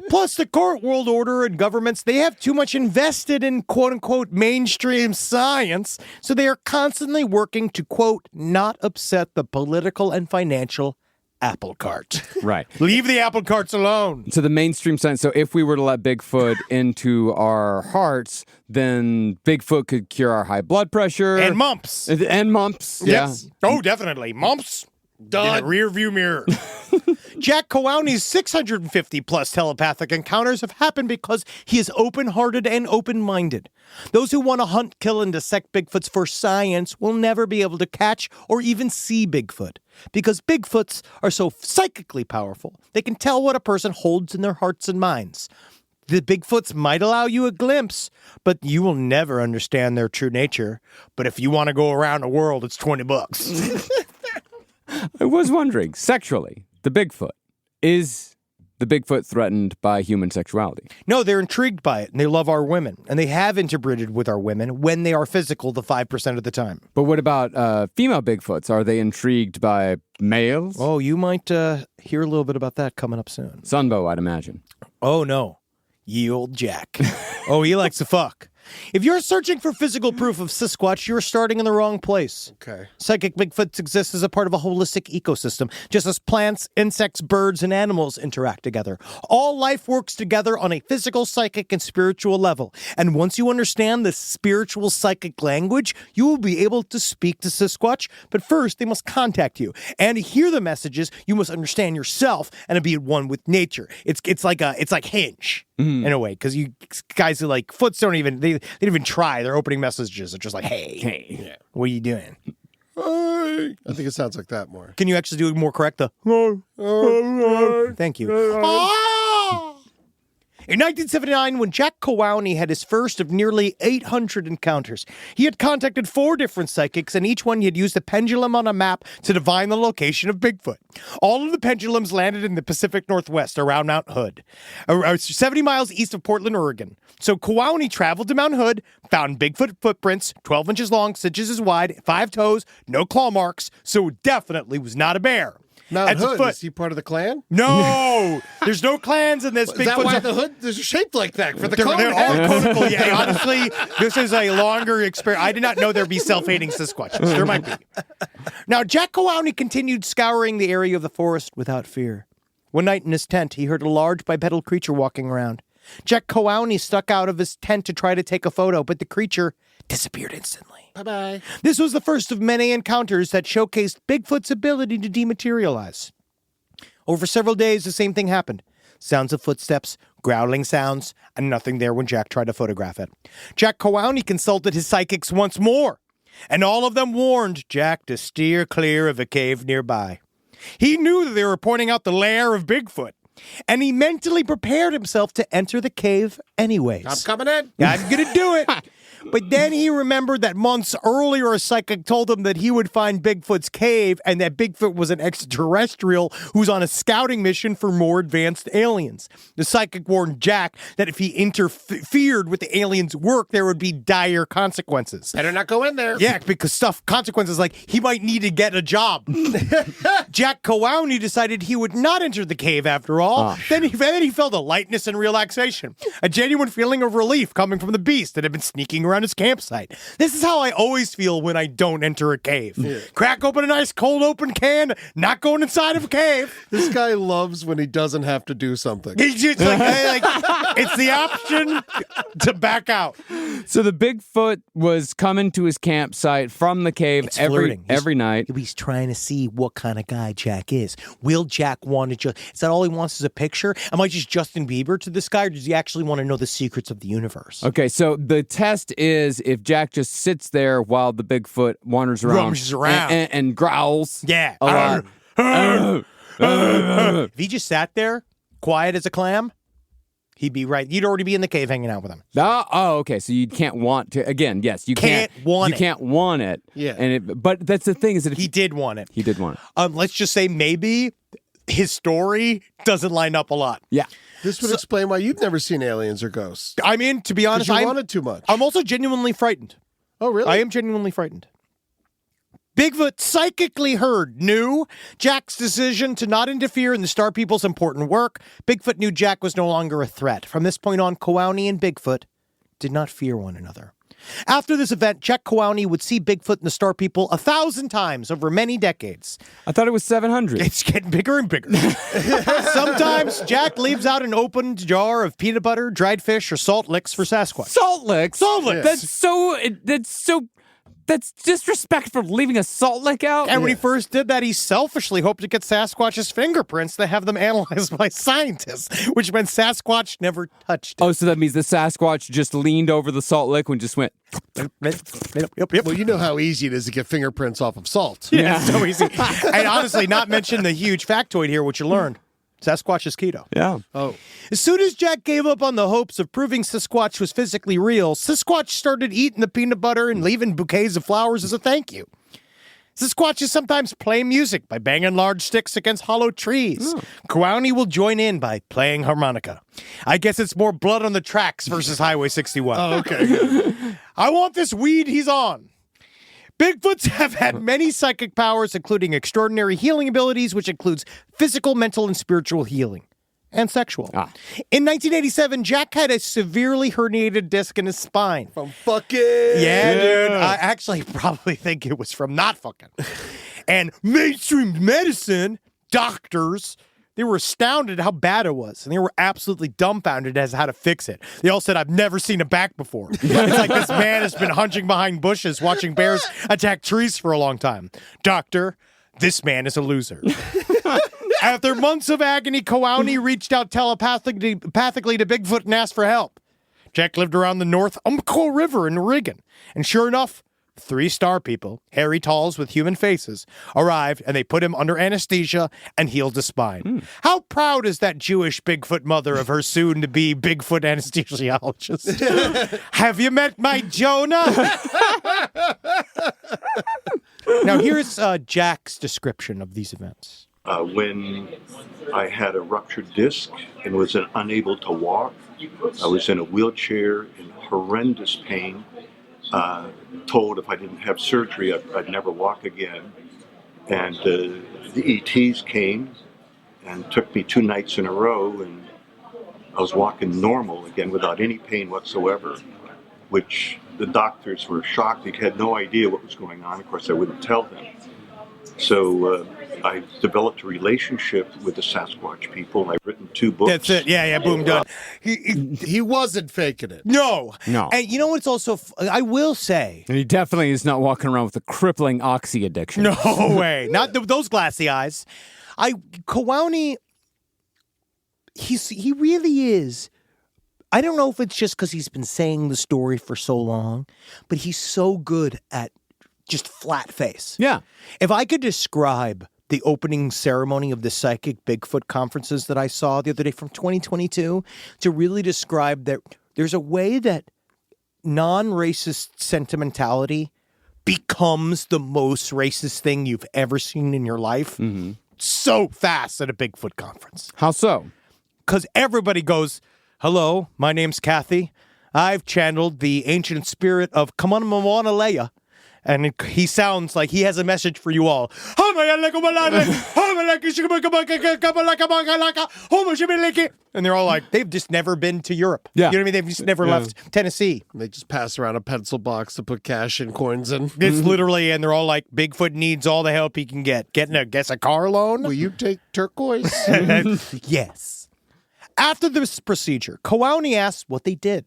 Plus, the current world order and governments, they have too much invested in quote-unquote mainstream science, so they are constantly working to, quote, not upset the political and financial apple cart. Right. Leave the apple carts alone. So the mainstream science, so if we were to let Bigfoot into our hearts, then Bigfoot could cure our high blood pressure. And mumps. And mumps. Yes. Yeah. Oh, definitely. Mumps. Done. In a rear view mirror. Jack Kawani's 650 plus telepathic encounters have happened because he is open-hearted and open-minded. Those who want to hunt, kill, and dissect Bigfoots for science will never be able to catch or even see Bigfoot, because Bigfoots are so psychically powerful, they can tell what a person holds in their hearts and minds. The Bigfoots might allow you a glimpse, but you will never understand their true nature. But if you want to go around the world, it's $20. I was wondering, sexually, the Bigfoot, is the Bigfoot threatened by human sexuality? No, they're intrigued by it, and they love our women. And they have interbreeded with our women when they are physical the 5% of the time. But what about female Bigfoots? Are they intrigued by males? Oh, you might hear a little bit about that coming up soon. Sunbow, I'd imagine. Oh, no. Ye old Jack. Oh, he likes to fuck. If you're searching for physical proof of Sasquatch, you're starting in the wrong place. Okay. Psychic Bigfoots exist as a part of a holistic ecosystem, just as plants, insects, birds, and animals interact together. All life works together on a physical, psychic, and spiritual level. And once you understand the spiritual psychic language, you will be able to speak to Sasquatch. But first, they must contact you. And to hear the messages, you must understand yourself and be at one with nature. It's like Hinge. In a way, because you guys who like Foots don't even even try. Their opening messages are just like, hey, yeah. What are you doing? I think it sounds like that more. Can you actually do it more correct? Thank you. In 1979, when Jack Kawani had his first of nearly 800 encounters, he had contacted 4 different psychics, and each one he had used a pendulum on a map to divine the location of Bigfoot. All of the pendulums landed in the Pacific Northwest around Mount Hood, 70 miles east of Portland, Oregon. So Kawani traveled to Mount Hood, found Bigfoot footprints, 12 inches long, 6 inches wide, 5 toes, no claw marks, so it definitely was not a bear. Mount Hood, is he part of the clan? No! There's no clans in this. Is that why the hood is shaped like that? For the they're all cone? conical. Yeah, honestly, this is a longer experience. I did not know there'd be self-hating Sasquatches. There might be. Now, Jack Kawani continued scouring the area of the forest without fear. One night in his tent, he heard a large bipedal creature walking around. Jack Kawani stuck out of his tent to try to take a photo, but the creature disappeared instantly. Bye-bye. This was the first of many encounters that showcased Bigfoot's ability to dematerialize. Over several days, the same thing happened. Sounds of footsteps, growling sounds, and nothing there when Jack tried to photograph it. Jack Kawani consulted his psychics once more, and all of them warned Jack to steer clear of a cave nearby. He knew that they were pointing out the lair of Bigfoot, and he mentally prepared himself to enter the cave anyways. I'm coming in. I'm going to do it. But then he remembered that months earlier, a psychic told him that he would find Bigfoot's cave and that Bigfoot was an extraterrestrial who's on a scouting mission for more advanced aliens. The psychic warned Jack that if he interfered with the aliens' work, there would be dire consequences. Better not go in there. Yeah, because consequences like he might need to get a job. Jack Cowowney decided he would not enter the cave after all. Then he felt a lightness and relaxation, a genuine feeling of relief coming from the beast that had been sneaking around his campsite. This is how I always feel when I don't enter a cave. Yeah. Crack open a nice cold open can, not going inside of a cave. This guy loves when he doesn't have to do something. He's just like, it's the option to back out. So the Bigfoot was coming to his campsite from the cave every night. He's trying to see what kind of guy Jack is. Will Jack want to is that all he wants is a picture? Am I just Justin Bieber to this guy, or does he actually want to know the secrets of the universe? Okay, so the test is if Jack just sits there while the Bigfoot wanders around, rummages around, and growls. Yeah. A lot. If he just sat there, quiet as a clam, he'd be right. You'd already be in the cave hanging out with him. Oh, okay. So you can't want to. Again, yes, you can't want it. You can't want it. Yeah. But that's the thing is that he did want it. He did want it. Let's just say maybe his story doesn't line up a lot. Yeah. This would explain why you've never seen aliens or ghosts. I mean, to be honest, I wanted too much. I'm also genuinely frightened. Oh, really? I am genuinely frightened. Bigfoot psychically knew Jack's decision to not interfere in the Star People's important work. Bigfoot knew Jack was no longer a threat. From this point on, Cowowney and Bigfoot did not fear one another. After this event, Jack Cowowney would see Bigfoot and the Star People 1,000 times over many decades. I thought it was 700. It's getting bigger and bigger. Sometimes Jack leaves out an opened jar of peanut butter, dried fish, or salt licks for Sasquatch. Salt licks? Salt licks. That's disrespectful, leaving a salt lick out. And when he first did that, he selfishly hoped to get Sasquatch's fingerprints to have them analyzed by scientists, which meant Sasquatch never touched it. Oh, so that means the Sasquatch just leaned over the salt lick and just went... Yep. Well, you know how easy it is to get fingerprints off of salt. Yeah, it's so easy. And honestly, not mention the huge factoid here, which you learned. Sasquatch is keto. Yeah. Oh. As soon as Jack gave up on the hopes of proving Sasquatch was physically real, Sasquatch started eating the peanut butter and leaving bouquets of flowers as a thank you. Sasquatches sometimes play music by banging large sticks against hollow trees. Cowowney will join in by playing harmonica. I guess it's more blood on the tracks versus Highway 61. Oh, okay. I want this weed he's on. Bigfoots have had many psychic powers, including extraordinary healing abilities, which includes physical, mental, and spiritual healing, and sexual. In 1987, Jack had a severely herniated disc in his spine. From fucking. Yeah, dude. I actually probably think it was from not fucking. And mainstream medicine, doctors, they were astounded at how bad it was, and they were absolutely dumbfounded as to how to fix it. They all said, I've never seen a back before. It's like this man has been hunching behind bushes watching bears attack trees for a long time. Doctor, this man is a loser. After months of agony, Cowowney reached out telepathically to Bigfoot and asked for help. Jack lived around the North Umpqua River in Oregon, and sure enough, 3 star people, hairy talls with human faces, arrived and they put him under anesthesia and healed his spine. How proud is that Jewish Bigfoot mother of her soon-to-be Bigfoot anesthesiologist? Have you met my Jonah? Now here's Jack's description of these events. When I had a ruptured disc and was unable to walk, I was in a wheelchair in horrendous pain. Told if I didn't have surgery, I'd never walk again. And the ETs came and took me 2 nights in a row, and I was walking normal again without any pain whatsoever, which the doctors were shocked. They had no idea what was going on. Of course, I wouldn't tell them. So I developed a relationship with the Sasquatch people. I've written 2 books. That's it. Yeah, boom, done. He wasn't faking it. No. And you know what's also, I will say. And he definitely is not walking around with a crippling oxy addiction. No way. Not those glassy eyes. Cowowney, he really is. I don't know if it's just because he's been saying the story for so long, but he's so good at just flat face. Yeah. If I could describe the opening ceremony of the Psychic Bigfoot conferences that I saw the other day from 2022 to really describe that there's a way that non-racist sentimentality becomes the most racist thing you've ever seen in your life so fast at a Bigfoot conference. How so? Because everybody goes, hello, my name's Kathy. I've channeled the ancient spirit of Kamanamawanalea. And he sounds like he has a message for you all. And they're all like, they've just never been to Europe. Yeah. You know what I mean? They've just never left Tennessee. They just pass around a pencil box to put cash and coins in. It's literally, and they're all like, Bigfoot needs all the help he can get. Getting a car loan? Will you take turquoise? Yes. After this procedure, Kowane asks what they did,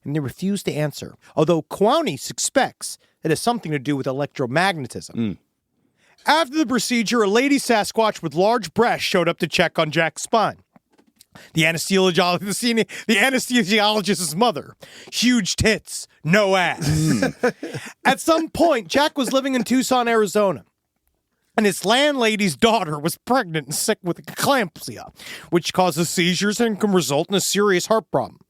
and they refuse to answer. Although Kowane suspects it has something to do with electromagnetism. After the procedure, a lady Sasquatch with large breasts showed up to check on Jack's spine. The anesthesiologist's mother. Huge tits, no ass. At some point, Jack was living in Tucson, Arizona. And his landlady's daughter was pregnant and sick with eclampsia, which causes seizures and can result in a serious heart problem.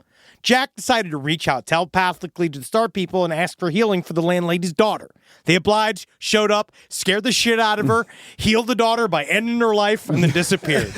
Jack decided to reach out telepathically to the Star People and ask for healing for the landlady's daughter. They obliged, showed up, scared the shit out of her, healed the daughter by ending her life, and then disappeared.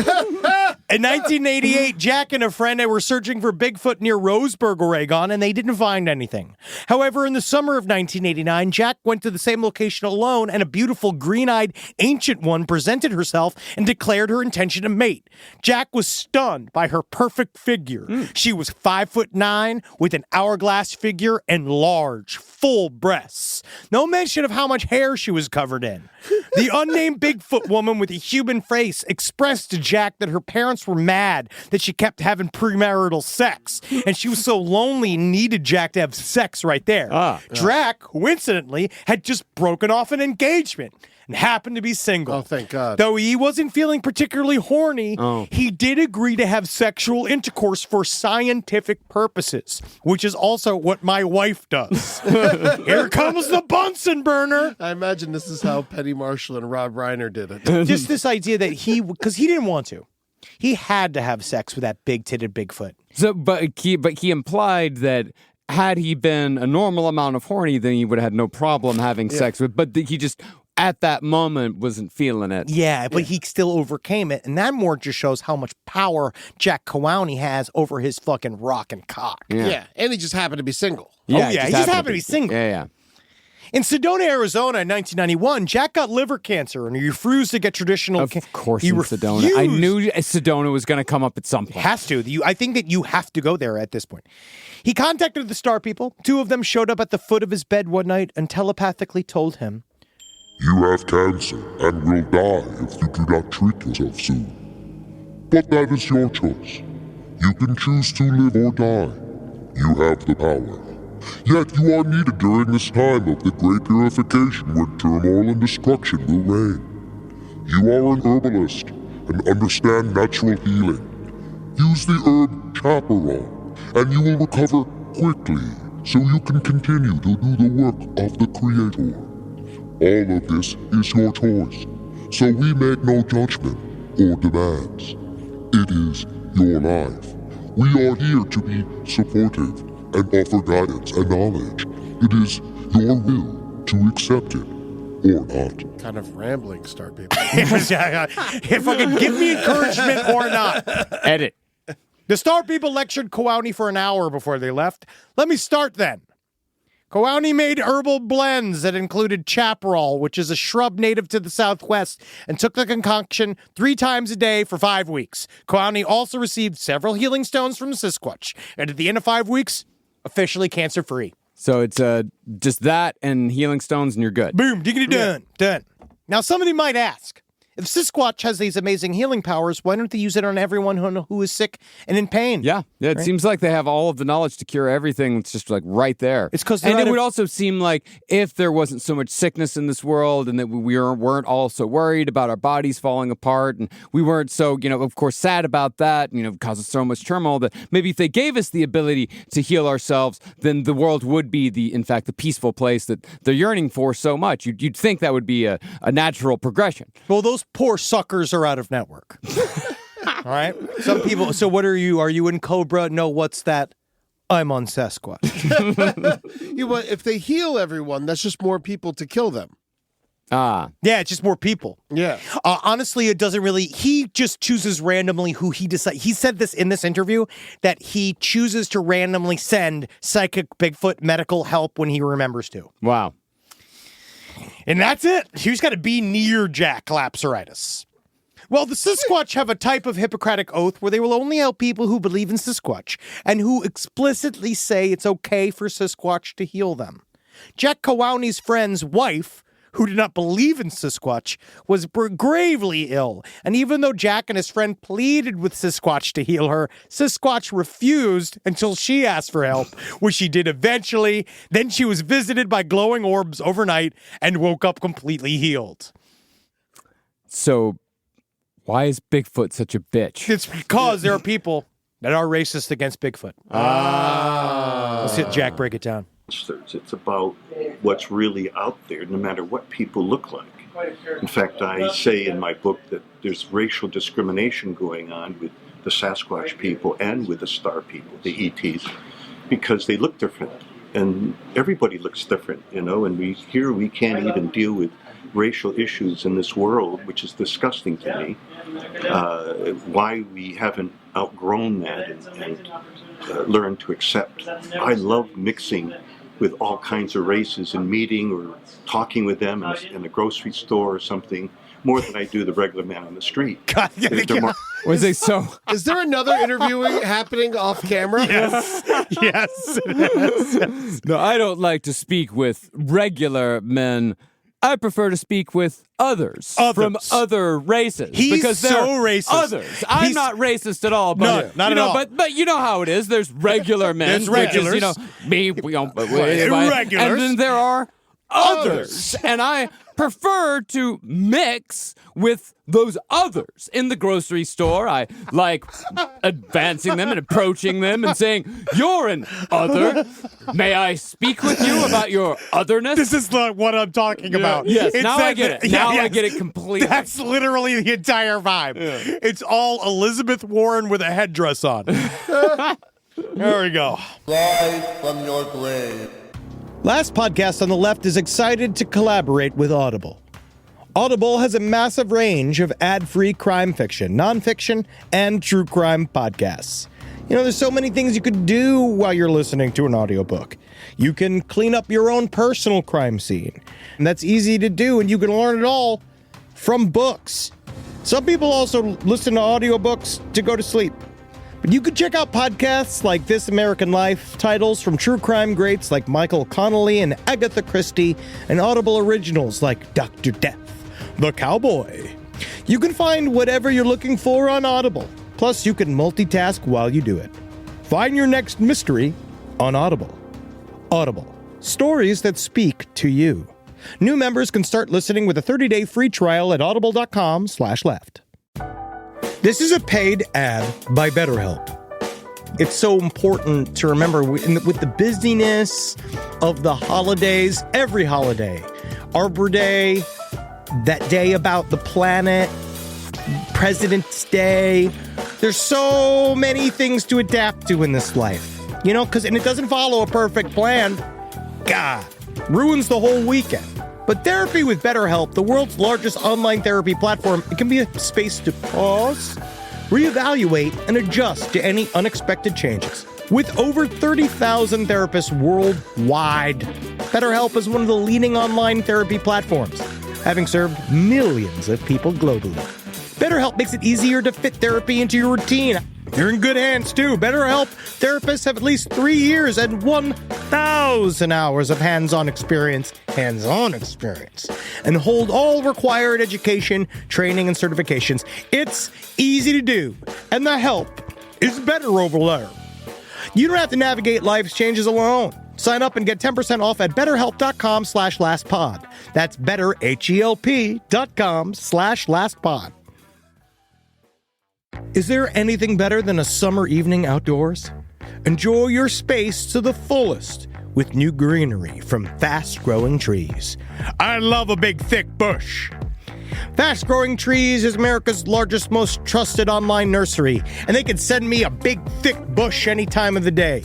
In 1988, Jack and a friend were searching for Bigfoot near Roseburg, Oregon, and they didn't find anything. However, in the summer of 1989, Jack went to the same location alone, and a beautiful green-eyed ancient one presented herself and declared her intention to mate. Jack was stunned by her perfect figure. She was 5'9", with an hourglass figure and large, full breasts. No mention of how much hair she was covered in. The unnamed Bigfoot woman with a human face expressed to Jack that her parents were mad that she kept having premarital sex, and she was so lonely and needed Jack to have sex right there. Jack, coincidentally, had just broken off an engagement and happened to be single. Oh, thank God. Though he wasn't feeling particularly horny, he did agree to have sexual intercourse for scientific purposes, which is also what my wife does. Here comes the Bunsen burner. I imagine this is how Penny Marshall and Rob Reiner did it. Just this idea that because he didn't want to. He had to have sex with that big-titted Bigfoot. So, but he implied that had he been a normal amount of horny, then he would have had no problem having sex with. But he just at that moment wasn't feeling it. Yeah, but he still overcame it, and that more just shows how much power Jack Kowane has over his fucking rockin' cock. Yeah, and he just happened to be single. Yeah, he just happened to be single. Yeah. In Sedona, Arizona, in 1991, Jack got liver cancer, and he refused to get traditional. Of course, in Sedona. I knew Sedona was going to come up at some point. Has to. I think that you have to go there at this point. He contacted the Star People. Two of them showed up at the foot of his bed one night and telepathically told him, "You have cancer and will die if you do not treat yourself soon. But that is your choice. You can choose to live or die. You have the power. Yet you are needed during this time of the great purification when turmoil and destruction will reign. You are an herbalist and understand natural healing. Use the herb chaparral and you will recover quickly so you can continue to do the work of the Creator. All of this is your choice, so we make no judgment or demands. It is your life. We are here to be supportive and offer guidance and knowledge. It is your will to accept it or not." Kind of rambling, Star People. fucking give me encouragement or not. Edit. The Star People lectured Kowane for an hour before they left. Let me start then. Kowane made herbal blends that included chaparral, which is a shrub native to the Southwest, and took the concoction 3 times a day for 5 weeks. Kowane also received several healing stones from Sasquatch, and at the end of 5 weeks, officially cancer-free. So it's just that and healing stones, and you're good. Boom, diggity done, done. Now, somebody might ask, if Sasquatch has these amazing healing powers, why don't they use it on everyone who is sick and in pain? Yeah, it seems like they have all of the knowledge to cure everything. It's just like right there. It's because, and it would also seem like if there wasn't so much sickness in this world, and that we weren't all so worried about our bodies falling apart, and we weren't so, of course, sad about that, causes so much turmoil, that maybe if they gave us the ability to heal ourselves, then the world would be in fact, the peaceful place that they're yearning for so much. You'd think that would be a natural progression. Well, those poor suckers are out of network. All right? Some people, so what are you? Are you in Cobra? No, what's that? I'm on Sasquatch. If they heal everyone, that's just more people to kill them. Yeah, it's just more people. Yeah. Honestly, it doesn't really. He just chooses randomly who he decides. He said this in this interview that he chooses to randomly send Psychic Bigfoot medical help when he remembers to. Wow. And that's it. He's got to be near Jack Lapseritis. Well, the Sasquatch have a type of Hippocratic oath where they will only help people who believe in Sasquatch and who explicitly say it's okay for Sasquatch to heal them. Jack Kawani's friend's wife, who did not believe in Sasquatch, was gravely ill. And even though Jack and his friend pleaded with Sasquatch to heal her, Sasquatch refused until she asked for help, which she did eventually. Then she was visited by glowing orbs overnight and woke up completely healed. So, why is Bigfoot such a bitch? It's because there are people that are racist against Bigfoot. Let's hit Jack break it down. It's about what's really out there, no matter what people look like. In fact, I say in my book that there's racial discrimination going on with the Sasquatch people and with the star people, the ETs, because they look different. And everybody looks different, and we can't even deal with racial issues in this world, which is disgusting to me. Why we haven't outgrown that and learned to accept. I love mixing with all kinds of races and meeting or talking with them in a grocery store or something, more than I do the regular man on the street. God, Was they so? Is there another interviewing happening off camera? Yes. Yes. No, I don't like to speak with regular men. I prefer to speak with others. From other races. He's they're so racist. Others. I'm not racist at all. But, No, not at all. But you know how it is. There's regular men. There's regulars. Which is, me. Irregulars. And then there are others. And I prefer to mix with those others in the grocery store. I like advancing them and approaching them and saying, "You're an other. May I speak with you about your otherness?" This is what I'm talking about. Yes, It's now I get it. Yeah, Now yes. I get it completely. That's literally the entire vibe. Yeah. It's all Elizabeth Warren with a headdress on. There we go. Rise from your grave. Last Podcast on the Left is excited to collaborate with Audible. Audible has a massive range of ad-free crime fiction, nonfiction, and true crime podcasts. There's so many things you could do while you're listening to an audiobook. You can clean up your own personal crime scene. And that's easy to do, and you can learn it all from books. Some people also listen to audiobooks to go to sleep. But you could check out podcasts like This American Life, titles from true crime greats like Michael Connelly and Agatha Christie, and Audible originals like Dr. Death, The Cowboy. You can find whatever you're looking for on Audible. Plus, you can multitask while you do it. Find your next mystery on Audible. Audible. Stories that speak to you. New members can start listening with a 30-day free trial at audible.com/left. This is a paid ad by BetterHelp. It's so important to remember with the busyness of the holidays, every holiday, Arbor Day, that day about the planet, President's Day. There's so many things to adapt to in this life, and it doesn't follow a perfect plan. God, ruins the whole weekend. But therapy with BetterHelp, the world's largest online therapy platform, it can be a space to pause, reevaluate, and adjust to any unexpected changes. With over 30,000 therapists worldwide, BetterHelp is one of the leading online therapy platforms, having served millions of people globally. BetterHelp makes it easier to fit therapy into your routine. You're in good hands, too. BetterHelp therapists have at least 3 years and 1,000 hours of hands-on experience, and hold all required education, training, and certifications. It's easy to do, and the help is better over there. You don't have to navigate life's changes alone. Sign up and get 10% off at betterhelp.com/lastpod. That's betterhelp.com/lastpod. Is there anything better than a summer evening outdoors? Enjoy your space to the fullest with new greenery from fast-growing trees. I love a big, thick bush. Fast Growing Trees is America's largest, most trusted online nursery, and they can send me a big, thick bush any time of the day.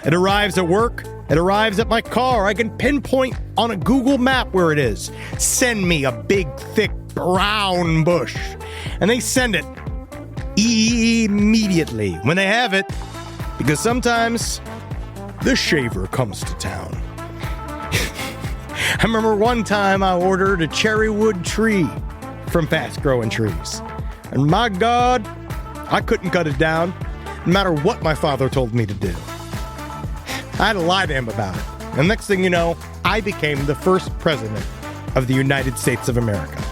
It arrives at work. It arrives at my car. I can pinpoint on a Google map where it is. Send me a big, thick, brown bush. And they send it immediately when they have it, because sometimes the shaver comes to town. I remember one time I ordered a cherry wood tree from Fast Growing Trees. And my God, I couldn't cut it down, no matter what my father told me to do. I had to lie to him about it. And next thing you know, I became the first president of the United States of America.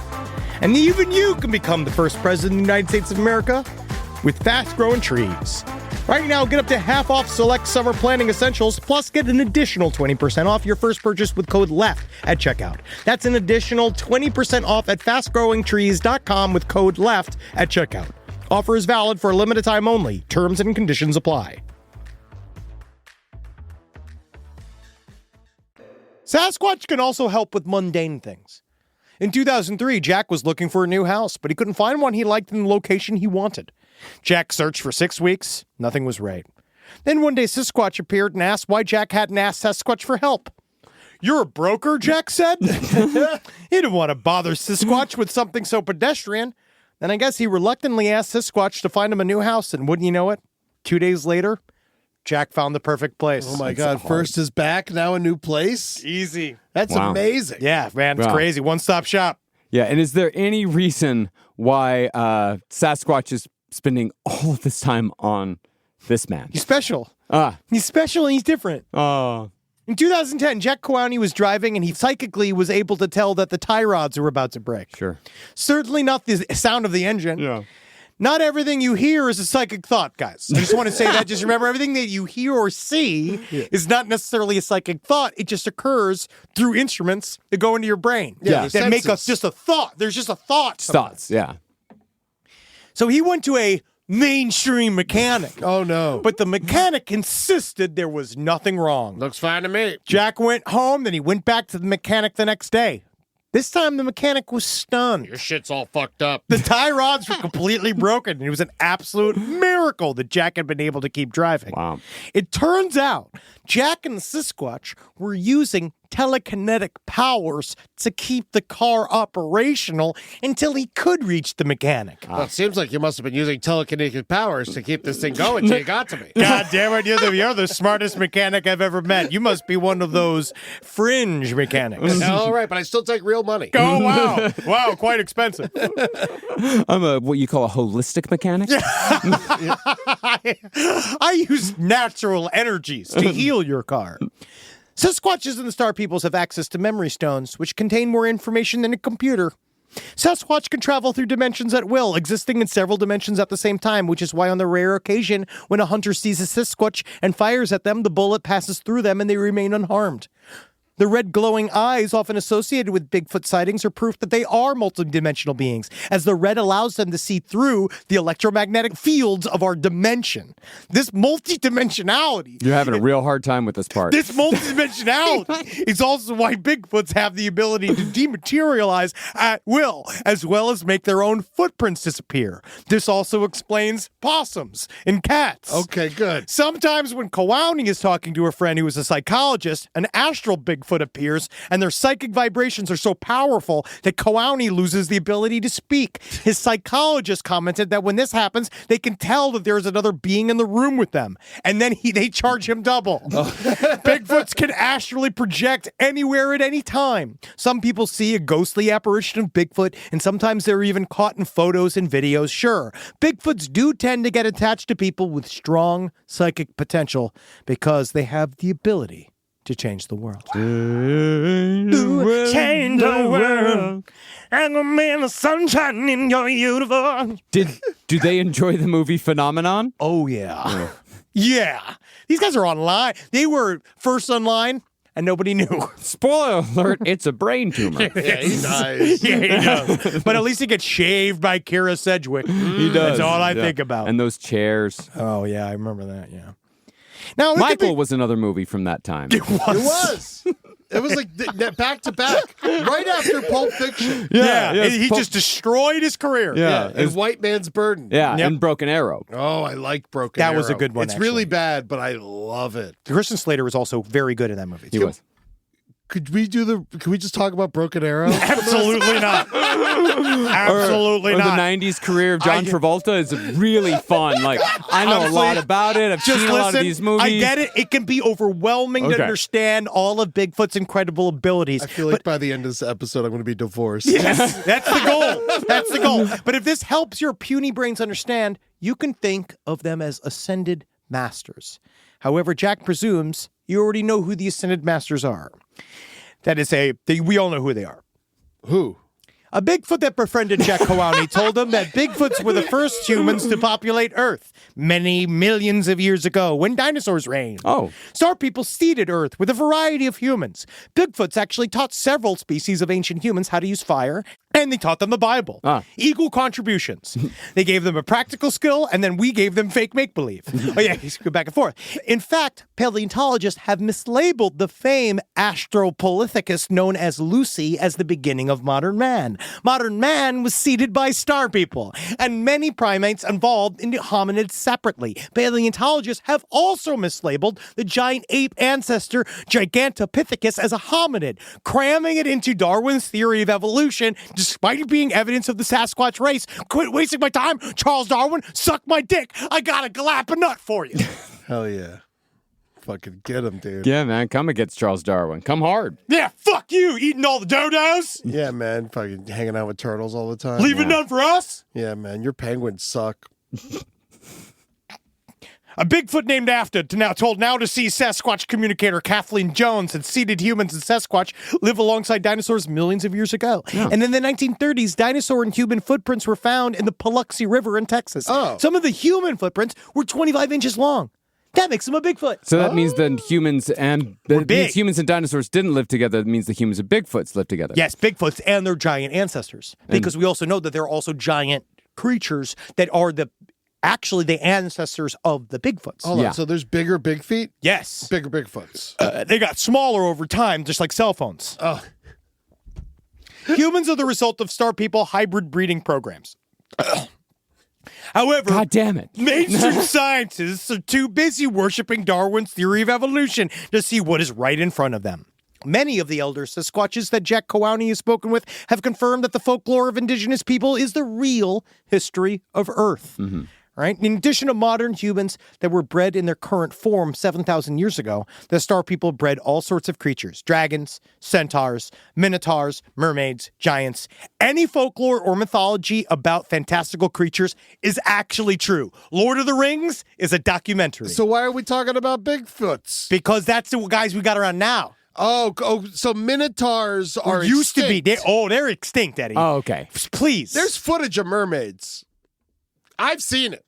And even you can become the first president of the United States of America with Fast Growing Trees. Right now, get up to half off select summer planting essentials, plus get an additional 20% off your first purchase with code LEFT at checkout. That's an additional 20% off at fastgrowingtrees.com with code LEFT at checkout. Offer is valid for a limited time only. Terms and conditions apply. Sasquatch can also help with mundane things. In 2003, Jack was looking for a new house, but he couldn't find one he liked in the location he wanted. Jack searched for 6 weeks. Nothing was right. Then one day, Sasquatch appeared and asked why Jack hadn't asked Sasquatch for help. "You're a broker," Jack said. He didn't want to bother Sasquatch with something so pedestrian. Then I guess he reluctantly asked Sasquatch to find him a new house, and wouldn't you know it, 2 days later, Jack found the perfect place. Oh my God, first is back, now a new place? Easy. That's amazing. Yeah, man, it's crazy. One-stop shop. Yeah, and is there any reason why Sasquatch is spending all of this time on this man? He's special. He's special and he's different. In 2010, Jack Cowaney was driving and he psychically was able to tell that the tie rods were about to break. Sure. Certainly not the sound of the engine. Yeah. Not everything you hear is a psychic thought, guys. I just want to say that. Just remember, everything that you hear or see is not necessarily a psychic thought. It just occurs through instruments that go into your brain. Yeah. That make us just a thought. There's just a thought. Thoughts, yeah. So he went to a mainstream mechanic. Oh, no. But the mechanic insisted there was nothing wrong. Looks fine to me. Jack went home, then he went back to the mechanic the next day. This time, the mechanic was stunned. Your shit's all fucked up. The tie rods were completely broken, and it was an absolute miracle that Jack had been able to keep driving. Wow. It turns out Jack and the Sasquatch were using telekinetic powers to keep the car operational until he could reach the mechanic. Well, it seems like you must have been using telekinetic powers to keep this thing going till you got to me. God damn it, you're the smartest mechanic I've ever met. You must be one of those fringe mechanics. All right, but I still take real money. Oh, wow. Wow, quite expensive. I'm what you call a holistic mechanic. I use natural energies to heal your car. Sasquatches and the Star Peoples have access to memory stones, which contain more information than a computer. Sasquatch can travel through dimensions at will, existing in several dimensions at the same time, which is why on the rare occasion when a hunter sees a Sasquatch and fires at them, the bullet passes through them and they remain unharmed. The red glowing eyes often associated with Bigfoot sightings are proof that they are multidimensional beings, as the red allows them to see through the electromagnetic fields of our dimension. This multidimensionality... You're having a real hard time with this part. This multidimensionality is also why Bigfoots have the ability to dematerialize at will, as well as make their own footprints disappear. This also explains possums and cats. Okay, good. Sometimes when Cowaney is talking to a friend who is a psychologist, an astral Bigfoot appears, and their psychic vibrations are so powerful that Cowaney loses the ability to speak. His psychologist commented that when this happens, they can tell that there's another being in the room with them, and then they charge him double. Bigfoots can astrally project anywhere at any time. Some people see a ghostly apparition of Bigfoot, and sometimes they're even caught in photos and videos. Sure, Bigfoots do tend to get attached to people with strong psychic potential because they have the ability to change the world. Change the world. I'm gonna make the sunshine in your universe. Do they enjoy the movie Phenomenon? Oh, yeah. Yeah. These guys are online. They were first online, and nobody knew. Spoiler alert, it's a brain tumor. Yeah, he dies. Yeah, he does. But at least he gets shaved by Kira Sedgwick. He does. That's all I think about. And those chairs. Oh, yeah, I remember that, yeah. Now, Michael was another movie from that time. It was. It was like back to back, right after Pulp Fiction. He just destroyed his career. And White Man's Burden. Yeah, and Broken Arrow. Oh, I like Broken Arrow. That was a good one, It's really bad, but I love it. Christian Slater was also very good in that movie. He was. Could we just talk about Broken Arrow? Absolutely not. Absolutely or not. The 90s career of John Travolta is really fun. Like, I know a lot about it. I've seen a lot of these movies. I get it. It can be overwhelming to understand all of Bigfoot's incredible abilities. I feel like by the end of this episode, I'm going to be divorced. Yes, that's the goal. That's the goal. But if this helps your puny brains understand, you can think of them as ascended masters. However, Jack presumes you already know who the ascended masters are. That is we all know who they are. Who? A Bigfoot that befriended Jack Cowaney told him that Bigfoots were the first humans to populate Earth many millions of years ago when dinosaurs reigned. Oh. Star people seeded Earth with a variety of humans. Bigfoots actually taught several species of ancient humans how to use fire, and they taught them the Bible. Equal contributions. They gave them a practical skill, and then we gave them fake make-believe. He's go back and forth. In fact, paleontologists have mislabeled the famed Australopithecus known as Lucy as the beginning of modern man. Modern man was seeded by star people, and many primates evolved into hominids separately. Paleontologists have also mislabeled the giant ape ancestor Gigantopithecus as a hominid, cramming it into Darwin's theory of evolution, despite it being evidence of the Sasquatch race. Quit wasting my time, Charles Darwin. Suck my dick. I got a glap a nut for you. Hell yeah. Fucking get him, dude. Yeah, man. Come against Charles Darwin. Come hard. Yeah, fuck you. Eating all the dodos. Yeah, man. Fucking hanging out with turtles all the time. Leaving none for us. Yeah, man. Your penguins suck. A Bigfoot named after told now deceased Sasquatch communicator Kathleen Jones had seeded humans and Sasquatch live alongside dinosaurs millions of years ago. Yeah. And in the 1930s, dinosaur and human footprints were found in the Paluxy River in Texas. Oh. Some of the human footprints were 25 inches long. That makes him a Bigfoot. So that means that humans and dinosaurs didn't live together. It means the humans and Bigfoots lived together. Yes, Bigfoots and their giant ancestors. Because we also know that there are also giant creatures that are actually the ancestors of the Bigfoots. Hold on, so there's bigger big feet? Yes. Bigger Bigfoots. They got smaller over time, just like cell phones. Oh. Humans are the result of star people hybrid breeding programs. However, God damn it. Mainstream scientists are too busy worshiping Darwin's theory of evolution to see what is right in front of them. Many of the elder Sasquatches that Jack Cowaney has spoken with have confirmed that the folklore of indigenous people is the real history of Earth. Mm-hmm. Right? In addition to modern humans that were bred in their current form 7,000 years ago, the star people bred all sorts of creatures: dragons, centaurs, minotaurs, mermaids, giants. Any folklore or mythology about fantastical creatures is actually true. Lord of the Rings is a documentary. So why are we talking about Bigfoots? Because that's the guys we got around now. Oh, so minotaurs are used extinct. to be. They're extinct, Eddie. Oh, okay. Please. There's footage of mermaids. I've seen it.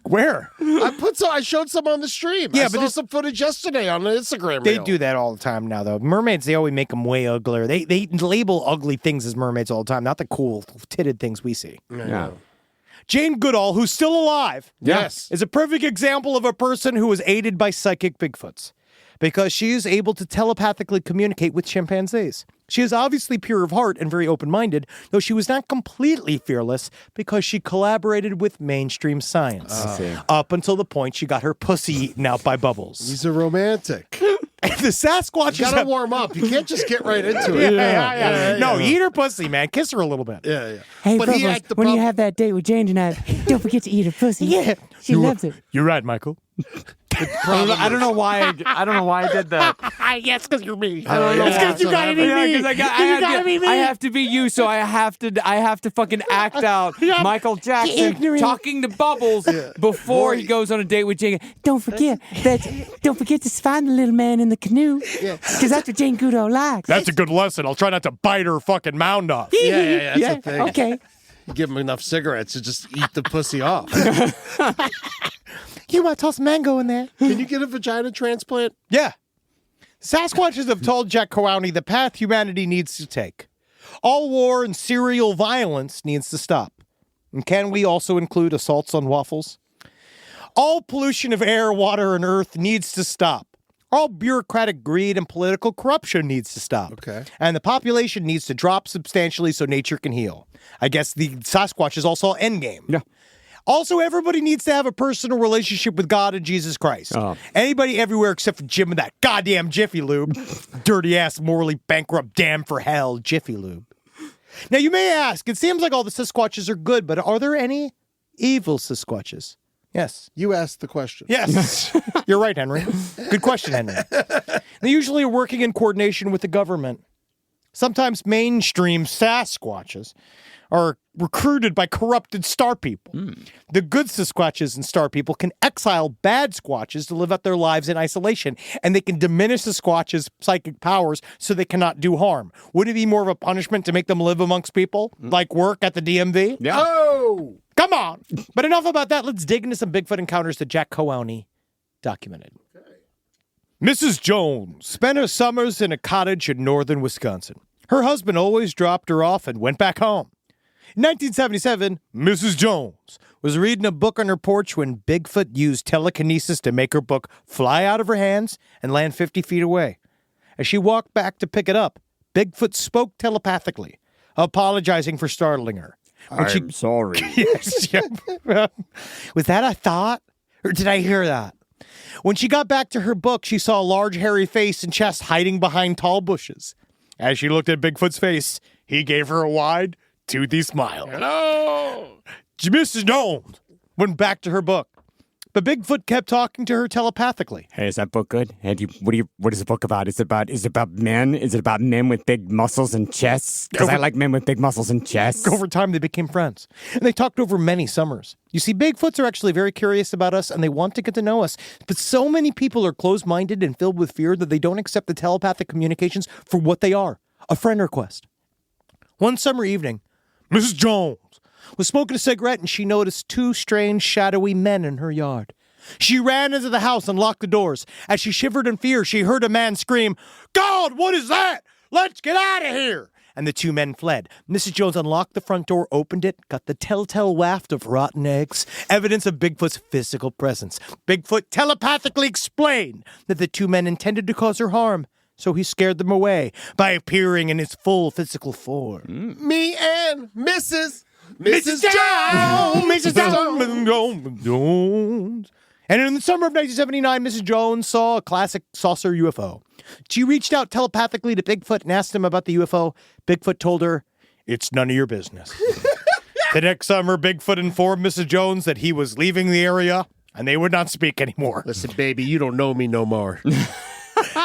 Where? I showed some on the stream. Yeah, I saw some footage yesterday on the Instagram They reel. do that all the time now, though. Mermaids, they always make them way uglier. They label ugly things as mermaids all the time, not the cool, titted things we see. Yeah. Jane Goodall, who's still alive, Yes. is a perfect example of a person who was aided by psychic Bigfoots, because she is able to telepathically communicate with chimpanzees. She is obviously pure of heart and very open-minded, though she was not completely fearless because she collaborated with mainstream science. Up until the point she got her pussy eaten out by Bubbles. He's a romantic. The Sasquatch You gotta warm up. You can't just get right into it. Yeah. No, eat her pussy, man. Kiss her a little bit. Yeah. Hey, But Bubbles, when you have that date with Jane tonight, don't forget to eat her pussy. Yeah. She loves it. You're right, Michael. I don't know why I did that. Yes, because you're me. It's because you gotta be me. I have to be you, so I have to fucking act out Michael Jackson talking to Bubbles before he goes on a date with Jane. Don't forget to find the little man in the canoe, because that's what Jane Goodall likes. That's a good lesson. I'll try not to bite her fucking mound off. Yeah, that's the thing. Okay. You give him enough cigarettes to just eat the pussy off. You want to toss mango in there? Can you get a vagina transplant? Yeah. Sasquatches have told Jack Cowaney the path humanity needs to take. All war and serial violence needs to stop. And can we also include assaults on waffles? All pollution of air, water, and earth needs to stop. All bureaucratic greed and political corruption needs to stop. Okay. And the population needs to drop substantially so nature can heal. I guess the Sasquatch is also an endgame. Yeah. Also, everybody needs to have a personal relationship with God and Jesus Christ. Anybody everywhere except for Jim with that goddamn Jiffy Lube. Dirty-ass, morally bankrupt, damn for hell Jiffy Lube. Now, you may ask, it seems like all the Sasquatches are good, but are there any evil Sasquatches? Yes. You asked the question. Yes. You're right, Henry. Good question, Henry. They usually are working in coordination with the government. Sometimes mainstream Sasquatches are recruited by corrupted star people. The good Sasquatches and star people can exile bad Squatches to live out their lives in isolation, and they can diminish the Squatches' psychic powers so they cannot do harm. Would it be more of a punishment to make them live amongst people, like work at the DMV? Yeah. Oh! Come on! But enough about that. Let's dig into some Bigfoot encounters that Jack Cowaney documented. Mrs. Jones spent her summers in a cottage in northern Wisconsin. Her husband always dropped her off and went back home. In 1977, Mrs. Jones was reading a book on her porch when Bigfoot used telekinesis to make her book fly out of her hands and land 50 feet away. As she walked back to pick it up, Bigfoot spoke telepathically, apologizing for startling her. I'm sorry. Yes. Yeah. Was that a thought? Or did I hear that? When she got back to her book, she saw a large hairy face and chest hiding behind tall bushes. As she looked at Bigfoot's face, he gave her a wide, toothy smile. Hello! Mrs. Jones went back to her book. But Bigfoot kept talking to her telepathically. Hey, is that book good? Hey, what is the book about? Is it about men? Is it about men with big muscles and chests? Because I like men with big muscles and chests. Over time, they became friends. And they talked over many summers. You see, Bigfoots are actually very curious about us, and they want to get to know us. But so many people are closed-minded and filled with fear that they don't accept the telepathic communications for what they are, a friend request. One summer evening, Mrs. Jones was smoking a cigarette, and she noticed two strange, shadowy men in her yard. She ran into the house and locked the doors. As she shivered in fear, she heard a man scream, "God, what is that? Let's get out of here!" And the two men fled. Mrs. Jones unlocked the front door, opened it, got the telltale waft of rotten eggs, evidence of Bigfoot's physical presence. Bigfoot telepathically explained that the two men intended to cause her harm, so he scared them away by appearing in his full physical form. Me and Mrs. Jones! Mrs. Jones! And in the summer of 1979, Mrs. Jones saw a classic saucer UFO. She reached out telepathically to Bigfoot and asked him about the UFO. Bigfoot told her, "It's none of your business." The next summer, Bigfoot informed Mrs. Jones that he was leaving the area and they would not speak anymore. Listen, baby, you don't know me no more. And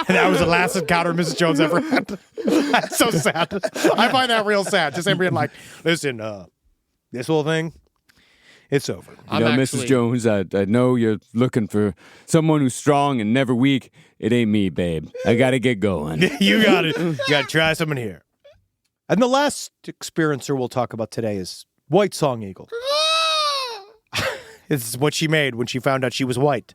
that was the last encounter Mrs. Jones ever had. That's so sad. I find that real sad. Just being like, listen, this whole thing, it's over. Mrs. Jones, I know you're looking for someone who's strong and never weak. It ain't me, babe. I gotta get going. You got it. You gotta try something here. And the last experiencer we'll talk about today is White Song Eagle. This is what she made when she found out she was white.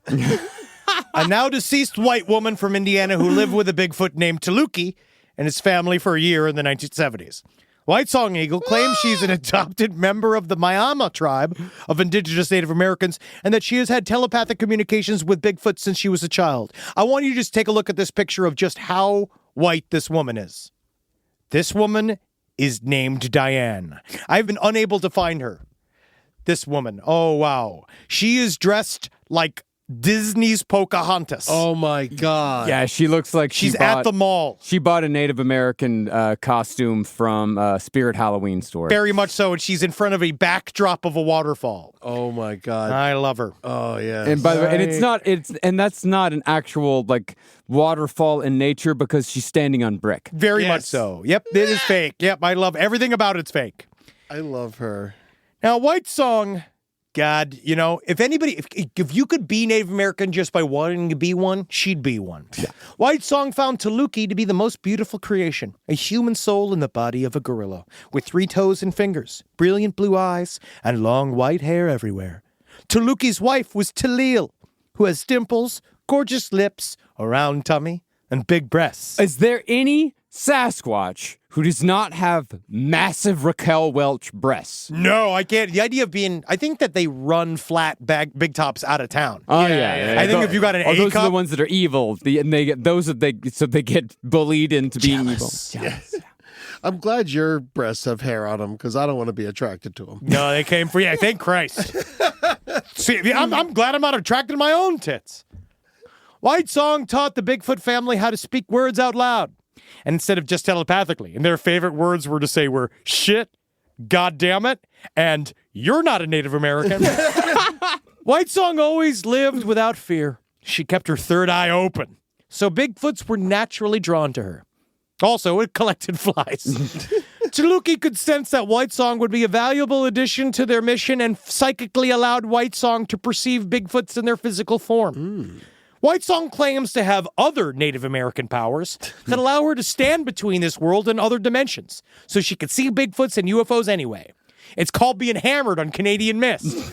A now deceased white woman from Indiana who lived with a Bigfoot named Taluki and his family for a year in the 1970s. White Song Eagle claims she's an adopted member of the Miami tribe of indigenous Native Americans and that she has had telepathic communications with Bigfoot since she was a child. I want you to just take a look at this picture of just how white this woman is. This woman is named Diane. I've been unable to find her. This woman, oh wow. She is dressed like Disney's Pocahontas. Oh my God. Yeah, she looks like she's at the mall. She bought a Native American costume from Spirit Halloween store. Very much so, and she's in front of a backdrop of a waterfall. Oh my God. I love her. Oh yeah. And by the way, and that's not an actual like waterfall in nature because she's standing on brick. Very much so. Yep, it is fake. Yep, I love everything about it's fake. I love her. Now, White Song, God, you know, if you could be Native American just by wanting to be one, she'd be one. Yeah. White Song found Taluki to be the most beautiful creation, a human soul in the body of a gorilla, with 3 toes and fingers, brilliant blue eyes, and long white hair everywhere. Taluki's wife was Talil, who has dimples, gorgeous lips, a round tummy, and big breasts. Is there any Sasquatch who does not have massive Raquel Welch breasts? No, I can't. The idea of being, I think that they run flat big tops out of town. Oh yeah. I think if you got an A those cup, are the ones that are evil, and they get those that they get bullied into being evil. Yes. I'm glad your breasts have hair on them because I don't want to be attracted to them. No, they came for you. Thank Christ. See, I'm glad I'm not attracted to my own tits. White Song taught the Bigfoot family how to speak words out loud, and instead of just telepathically. And their favorite words were to say were shit, God damn it, and you're not a Native American. White Song always lived without fear. She kept her third eye open, so Bigfoots were naturally drawn to her. Also, it collected flies. Chaluki could sense that White Song would be a valuable addition to their mission and psychically allowed White Song to perceive Bigfoots in their physical form. White Song claims to have other Native American powers that allow her to stand between this world and other dimensions, so she could see Bigfoots and UFOs anyway. It's called being hammered on Canadian Mist.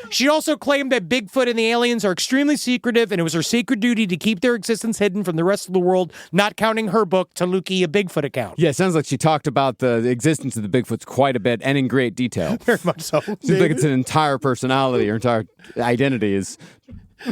She also claimed that Bigfoot and the aliens are extremely secretive, and it was her sacred duty to keep their existence hidden from the rest of the world, not counting her book, Taluki, a Bigfoot account. Yeah, it sounds like she talked about the existence of the Bigfoots quite a bit and in great detail. Very much so. Seems like it's an entire personality or entire identity is...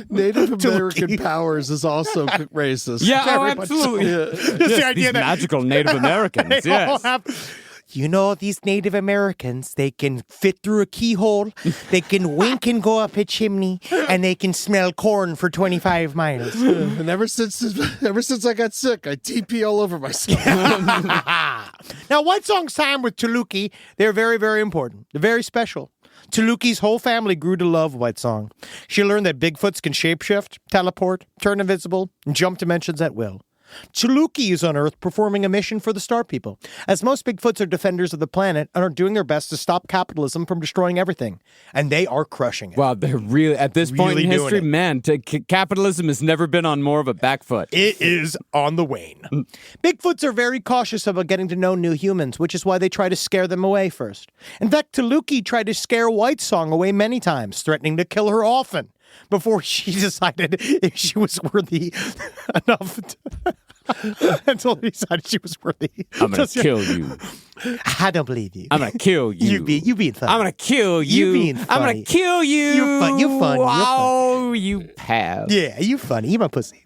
Native American powers is also racist. Yeah, Very oh, much absolutely. so. Just the Yes, idea these that magical Native Americans, they all yes. have- You know, these Native Americans, they can fit through a keyhole, they can wink and go up a chimney, and they can smell corn for 25 miles. And ever since I got sick, I TP all over myself. Now, White Song's time with Chaluki, they're very, very important. They're very special. Chaluki's whole family grew to love White Song. She learned that Bigfoots can shapeshift, teleport, turn invisible, and jump dimensions at will. Chaluki is on Earth performing a mission for the Star People, as most Bigfoots are defenders of the planet and are doing their best to stop capitalism from destroying everything. And they are crushing it. Wow, they're really, at this point Really in doing history, it. man, capitalism has never been on more of a back foot. It is on the wane. Bigfoots are very cautious about getting to know new humans, which is why they try to scare them away first. In fact, Taluki tried to scare White Song away many times, threatening to kill her often, before she decided if she was worthy enough until he decided she was worthy. I'm going to kill you. I don't believe you. I'm going to kill you. You being funny. I'm going to kill you. You being I'm funny. going to kill you. You're funny. You're funny. You're funny. Oh, you pal. Yeah, you funny. You my pussy.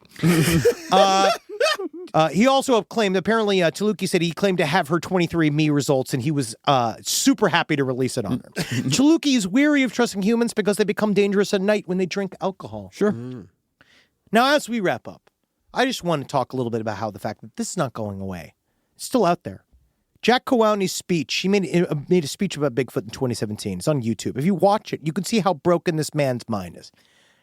He also claimed, apparently, Chaluki said he claimed to have her 23andMe results, and he was super happy to release it on her. Chaluki is weary of trusting humans because they become dangerous at night when they drink alcohol. Sure. Now, as we wrap up, I just want to talk a little bit about how the fact that this is not going away. It's still out there. Jack Kowalni's speech, he made a speech about Bigfoot in 2017. It's on YouTube. If you watch it, you can see how broken this man's mind is.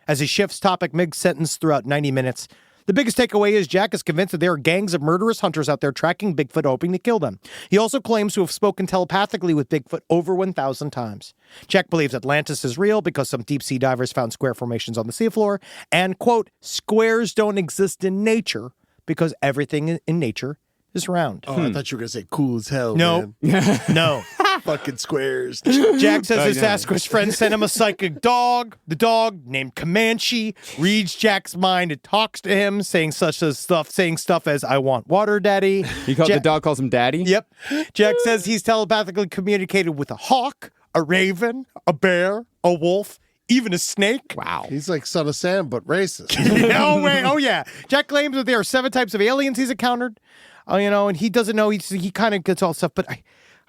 As he shifts topic mid-sentence throughout 90 minutes, the biggest takeaway is Jack is convinced that there are gangs of murderous hunters out there tracking Bigfoot, hoping to kill them. He also claims to have spoken telepathically with Bigfoot over 1,000 times. Jack believes Atlantis is real because some deep-sea divers found square formations on the seafloor, and, quote, squares don't exist in nature because everything in nature is round. Oh, I thought you were going to say cool as hell, No. man. No. Fucking squares. Jack says his Sasquatch friend sent him a psychic dog. The dog, named Comanche, reads Jack's mind and talks to him, saying stuff as "I want water, Daddy." The dog calls him Daddy? Yep. Jack says he's telepathically communicated with a hawk, a raven, a bear, a wolf, even a snake. Wow. He's like Son of Sam, but racist. Oh yeah. Jack claims that there are 7 types of aliens he's encountered. And he doesn't know. He kind of gets all stuff, but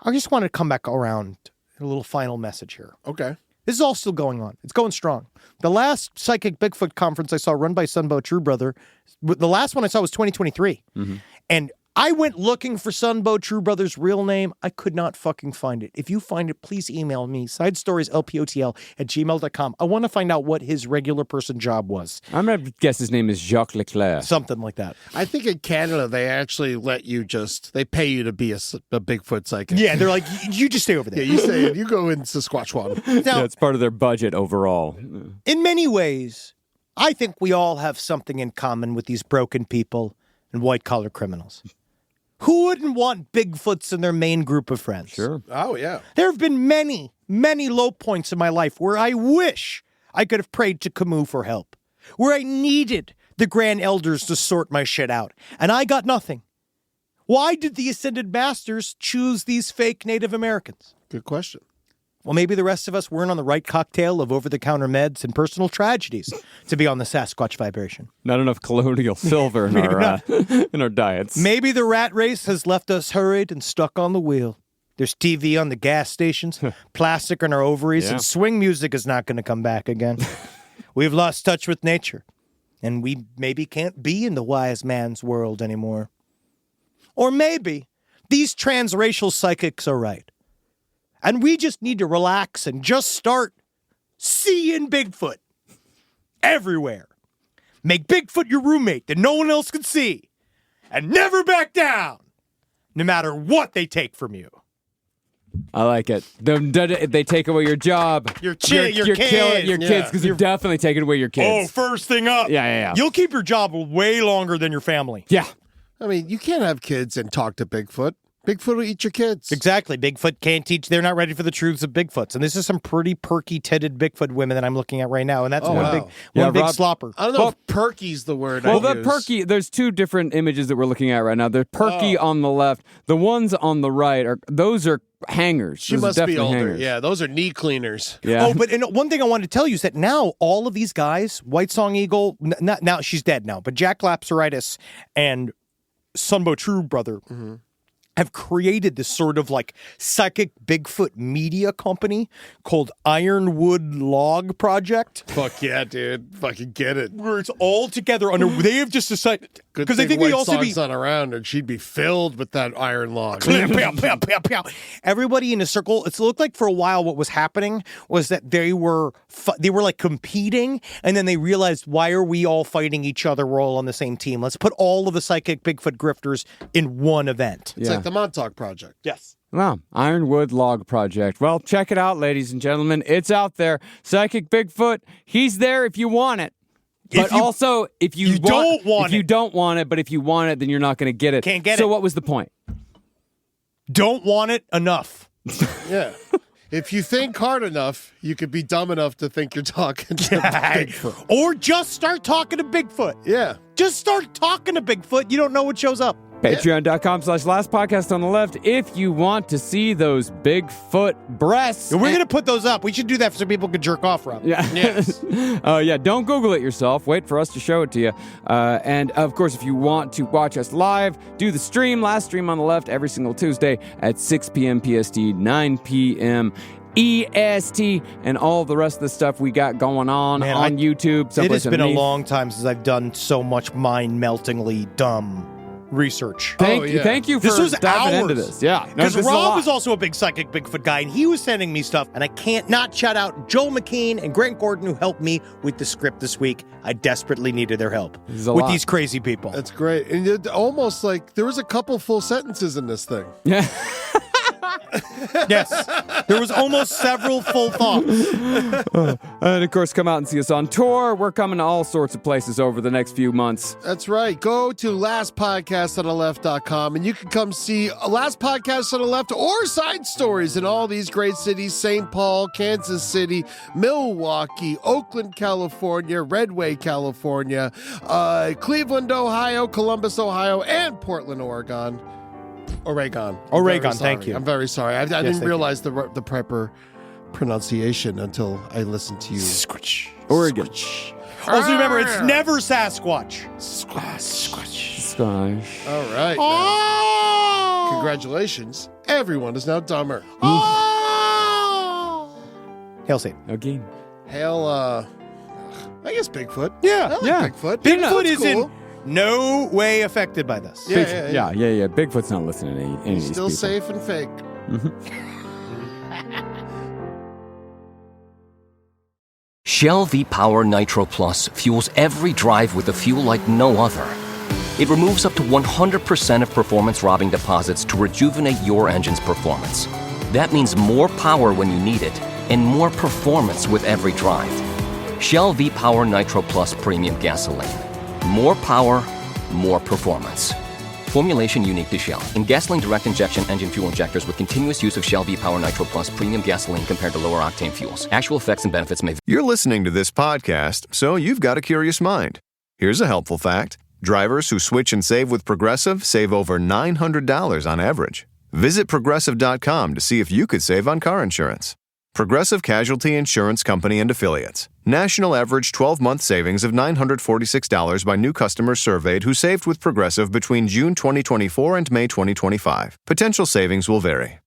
I just want to come back around a little final message here. Okay. This is all still going on. It's going strong. The last Psychic Bigfoot conference I saw run by Sunbow True Brother, the last one I saw was 2023. Mm-hmm. And I went looking for Sunbow True Brother's real name. I could not fucking find it. If you find it, please email me, sidestorieslpotl@gmail.com. I want to find out what his regular person job was. I'm going to guess his name is Jacques Leclerc. Something like that. I think in Canada, they actually let you they pay you to be a Bigfoot psychic. Yeah, they're like, you just stay over there. Yeah, you go in Sasquatch-worshipping. Now, Yeah, it's part of their budget overall. in many ways, I think we all have something in common with these broken people and white-collar criminals. Who wouldn't want Bigfoots in their main group of friends? Sure. Oh, yeah. There have been many, many low points in my life where I wish I could have prayed to Camus for help, where I needed the grand elders to sort my shit out, and I got nothing. Why did the Ascended Masters choose these fake Native Americans? Good question. Well, maybe the rest of us weren't on the right cocktail of over-the-counter meds and personal tragedies to be on the Sasquatch vibration. Not enough colloidal silver in in our diets. Maybe the rat race has left us hurried and stuck on the wheel. There's TV on the gas stations, plastic in our ovaries, and swing music is not going to come back again. We've lost touch with nature, and we maybe can't be in the wise man's world anymore. Or maybe these transracial psychics are right. And we just need to relax and just start seeing Bigfoot everywhere. Make Bigfoot your roommate that no one else can see. And never back down, no matter what they take from you. I like it. They take away your job. Your kids. Your kids, because you're definitely taking away your kids. Oh, first thing up. Yeah. You'll keep your job way longer than your family. Yeah. I mean, you can't have kids and talk to Bigfoot. Bigfoot will eat your kids. Exactly. Bigfoot can't teach. They're not ready for the truths of Bigfoots. And this is some pretty perky-titted Bigfoot women that I'm looking at right now. And that's one big slopper. I don't know if perky's the word Well, I the use. perky, there's two different images that we're looking at right now. The perky on the left. The ones on the right, those are hangers. She Those are must be definitely older. hangers. Yeah, those are knee cleaners. Yeah. Oh, but one thing I wanted to tell you is that now all of these guys, White Song Eagle, now she's dead now, but Jack Lapseritis and Sunbo True Brother have created this sort of like psychic Bigfoot media company called Ironwood Log Project. Fuck yeah, dude. Fucking get it. Where it's all together under, they have just decided, because they think we also Song's not around and she'd be filled with that iron log. Pow, pow, pow, pow. Everybody in a circle. It looked like for a while what was happening was that they were like competing, and then they realized, why are we all fighting each other? We're all on the same team. Let's put all of the psychic Bigfoot grifters in one event. It's like the Montauk Project. Yes. Wow. Ironwood Log Project. Well, check it out, ladies and gentlemen. It's out there. Psychic Bigfoot, he's there if you want it. But also, if you don't want it, but if you want it, then you're not going to get it. Can't get it. So what was the point? Don't want it enough. Yeah. If you think hard enough, you could be dumb enough to think you're talking to Bigfoot. Or just start talking to Bigfoot. Yeah. Just start talking to Bigfoot. You don't know what shows up. Patreon.com/lastpodcast on the left if you want to see those Bigfoot breasts. We're going to put those up. We should do that so people can jerk off, Rob. Yeah. Yes. Don't Google it yourself. Wait for us to show it to you. And, of course, if you want to watch us live, do the stream. Last stream on the left every single Tuesday at 6 p.m. PST, 9 p.m. EST, and all the rest of the stuff we got going on YouTube. It has been a long time since I've done so much mind-meltingly dumb research. Thank you for diving into this. Yeah. Because Rob is also a big psychic Bigfoot guy, and he was sending me stuff, and I can't not shout out Joel McKean and Grant Gordon, who helped me with the script this week. I desperately needed their help with these crazy people. That's great. And it almost like there was a couple full sentences in this thing. Yeah. Yes. There was almost several full thoughts. And, of course, come out and see us on tour. We're coming to all sorts of places over the next few months. That's right. Go to lastpodcastontheleft.com and you can come see Last Podcast on the Left or Side Stories in all these great cities: St. Paul, Kansas City, Milwaukee, Oakland, California, Redway, California, Cleveland, Ohio, Columbus, Ohio, and Portland, Oregon. Oregon, thank you. I'm very sorry. I didn't realize the proper pronunciation until I listened to you. Squatch. Oregon. Also remember, it's never Sasquatch. Squash. All right. Congratulations. Everyone is now dumber. Hail Satan. Again. Hail, I guess Bigfoot. Yeah. I like Bigfoot. Bigfoot is cool. in no way affected by this. Yeah. Bigfoot's not listening to any of these Still people. safe and fake. Shell V-Power Nitro Plus fuels every drive with a fuel like no other. It removes up to 100% of performance-robbing deposits to rejuvenate your engine's performance. That means more power when you need it, and more performance with every drive. Shell V-Power Nitro Plus Premium Gasoline. More power, more performance. Formulation unique to Shell. In gasoline direct injection engine fuel injectors with continuous use of Shell V-Power Nitro Plus Premium Gasoline compared to lower octane fuels. Actual effects and benefits may vary. You're listening to this podcast, so you've got a curious mind. Here's a helpful fact. Drivers who switch and save with Progressive save over $900 on average. Visit Progressive.com to see if you could save on car insurance. Progressive Casualty Insurance Company and Affiliates. National average 12-month savings of $946 by new customers surveyed who saved with Progressive between June 2024 and May 2025. Potential savings will vary.